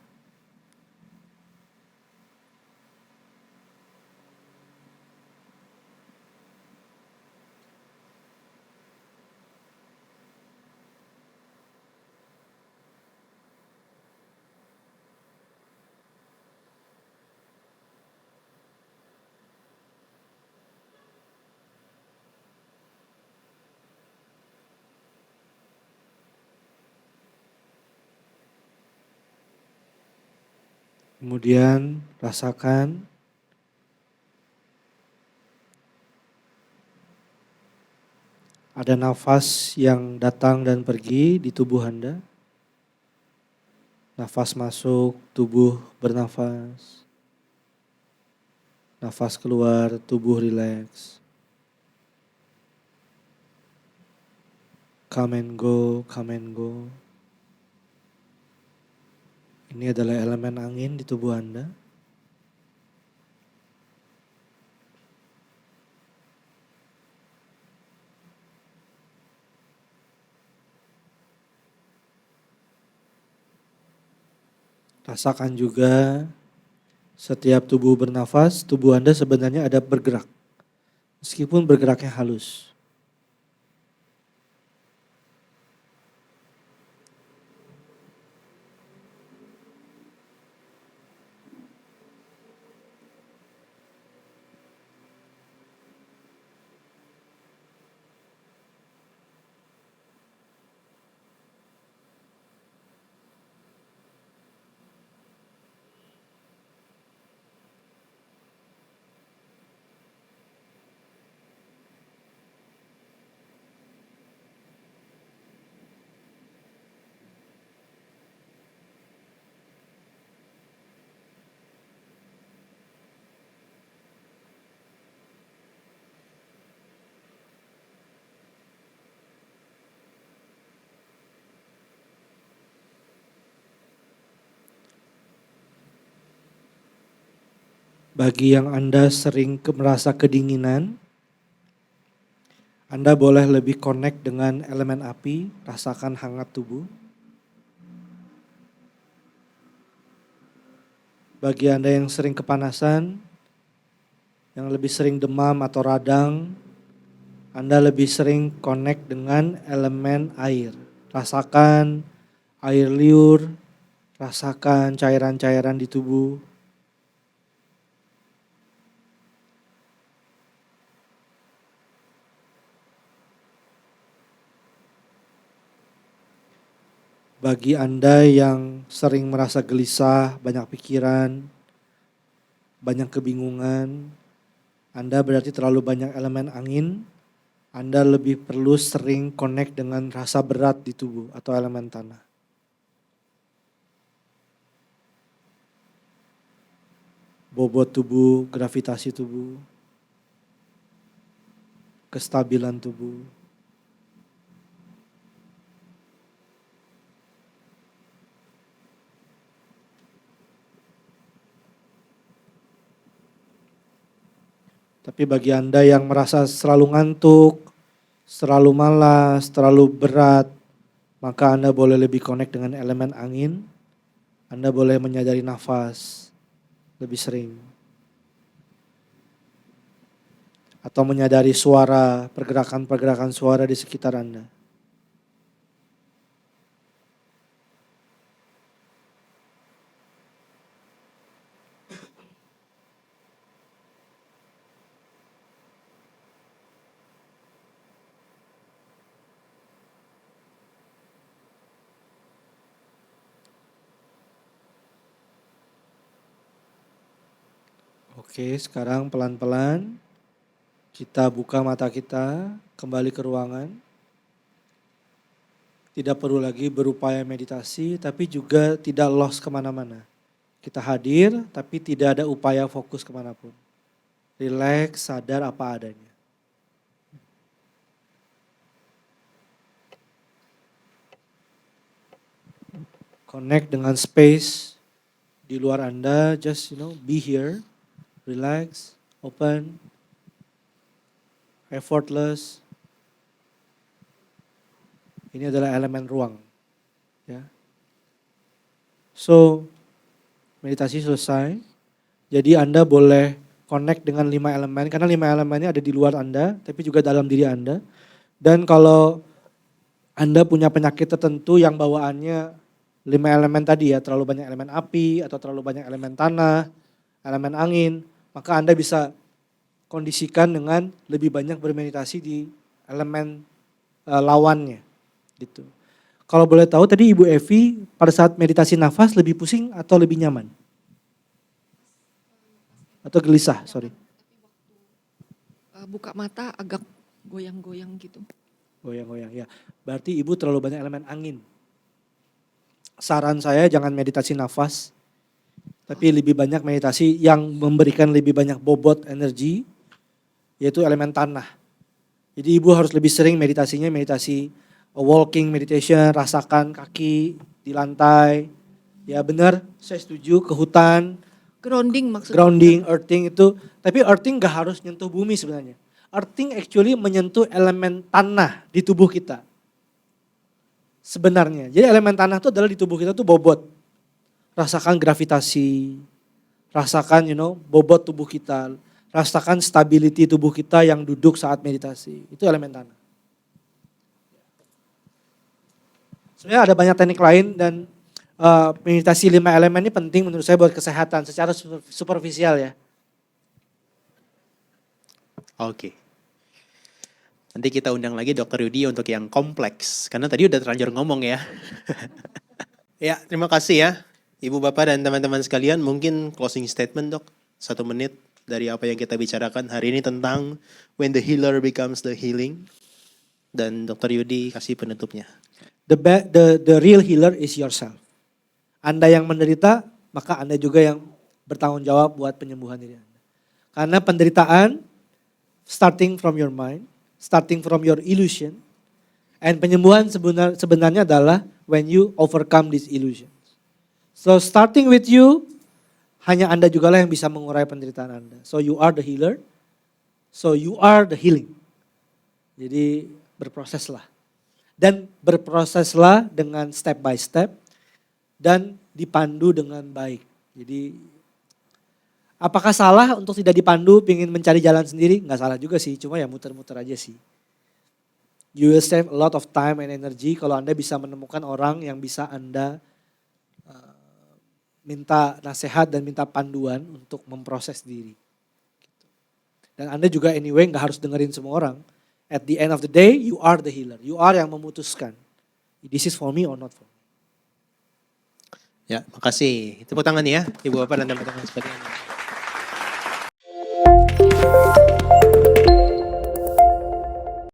Kemudian rasakan ada nafas yang datang dan pergi di tubuh Anda. Nafas masuk, tubuh bernafas. Nafas keluar, tubuh rileks. Come and go, come and go. Ini adalah elemen angin di tubuh Anda. Rasakan juga setiap tubuh bernafas, tubuh Anda sebenarnya ada bergerak. Meskipun bergeraknya halus. Bagi yang Anda sering merasa kedinginan, Anda boleh lebih connect dengan elemen api, rasakan hangat tubuh. Bagi Anda yang sering kepanasan, yang lebih sering demam atau radang, Anda lebih sering connect dengan elemen air. Rasakan air liur, rasakan cairan-cairan di tubuh. Bagi Anda yang sering merasa gelisah, banyak pikiran, banyak kebingungan, Anda berarti terlalu banyak elemen angin, Anda lebih perlu sering connect dengan rasa berat di tubuh atau elemen tanah. Bobot tubuh, gravitasi tubuh, kestabilan tubuh. Tapi bagi Anda yang merasa selalu ngantuk, selalu malas, terlalu berat, maka Anda boleh lebih connect dengan elemen angin. Anda boleh menyadari nafas lebih sering. atau menyadari suara, pergerakan-pergerakan suara di sekitar Anda. Oke, sekarang pelan-pelan kita buka mata kita, kembali ke ruangan. Tidak perlu lagi berupaya meditasi, tapi juga tidak lost kemana-mana. Kita hadir, tapi tidak ada upaya fokus kemanapun. Relax, sadar apa adanya. Connect dengan space di luar Anda, just be here, relax, open, effortless. Ini adalah elemen ruang. Ya. So, meditasi selesai. Jadi Anda boleh connect dengan 5 elemen, karena 5 elemennya ada di luar Anda, tapi juga dalam diri Anda. Dan kalau Anda punya penyakit tertentu yang bawaannya 5 elemen tadi ya, terlalu banyak elemen api, atau terlalu banyak elemen tanah, elemen angin, maka Anda bisa kondisikan dengan lebih banyak bermeditasi di elemen lawannya. Gitu. Kalau boleh tahu tadi Ibu Evi pada saat meditasi nafas lebih pusing atau lebih nyaman? Atau gelisah, sorry. Buka mata agak goyang-goyang gitu. Goyang-goyang, ya. Berarti Ibu terlalu banyak elemen angin. Saran saya jangan meditasi nafas, tapi lebih banyak meditasi yang memberikan lebih banyak bobot energi, yaitu elemen tanah. Jadi Ibu harus lebih sering meditasinya, meditasi walking meditation, rasakan kaki di lantai. Ya benar, saya setuju, ke hutan. Grounding maksudnya. Grounding, earthing itu, tapi earthing gak harus nyentuh bumi sebenarnya. Earthing actually menyentuh elemen tanah di tubuh kita. Sebenarnya, jadi elemen tanah itu adalah di tubuh kita tuh bobot. Rasakan gravitasi, rasakan bobot tubuh kita, rasakan stability tubuh kita yang duduk saat meditasi. Itu elemen tanah. Sebenarnya ada banyak teknik lain dan meditasi 5 elemen ini penting menurut saya buat kesehatan secara superficial ya. Oke. Nanti kita undang lagi Dr. Yudi untuk yang kompleks. Karena tadi udah terlanjur ngomong ya. Ya, terima kasih ya. Ibu, Bapak, dan teman-teman sekalian. Mungkin closing statement dok. 1 menit dari apa yang kita bicarakan hari ini tentang when the healer becomes the healing. Dan Dr. Yudi kasih penutupnya. The real healer is yourself. Anda yang menderita, maka Anda juga yang bertanggung jawab buat penyembuhan diri Anda. Karena penderitaan starting from your mind, starting from your illusion, and penyembuhan sebenarnya adalah when you overcome these illusions. So starting with you, hanya Anda juga lah yang bisa mengurai penderitaan Anda. So you are the healer, so you are the healing. Jadi berproseslah. Dan berproseslah dengan step by step dan dipandu dengan baik. Jadi apakah salah untuk tidak dipandu, ingin mencari jalan sendiri? Nggak salah juga sih, cuma ya muter-muter aja sih. You will save a lot of time and energy kalau Anda bisa menemukan orang yang bisa Anda minta nasihat dan minta panduan untuk memproses diri. Dan Anda juga anyway nggak harus dengerin semua orang. At the end of the day, you are the healer. You are yang memutuskan. This is for me or not for me. Ya, makasih. Tepuk tangan ya, Ibu, Bapak, dan teman-teman sekalian.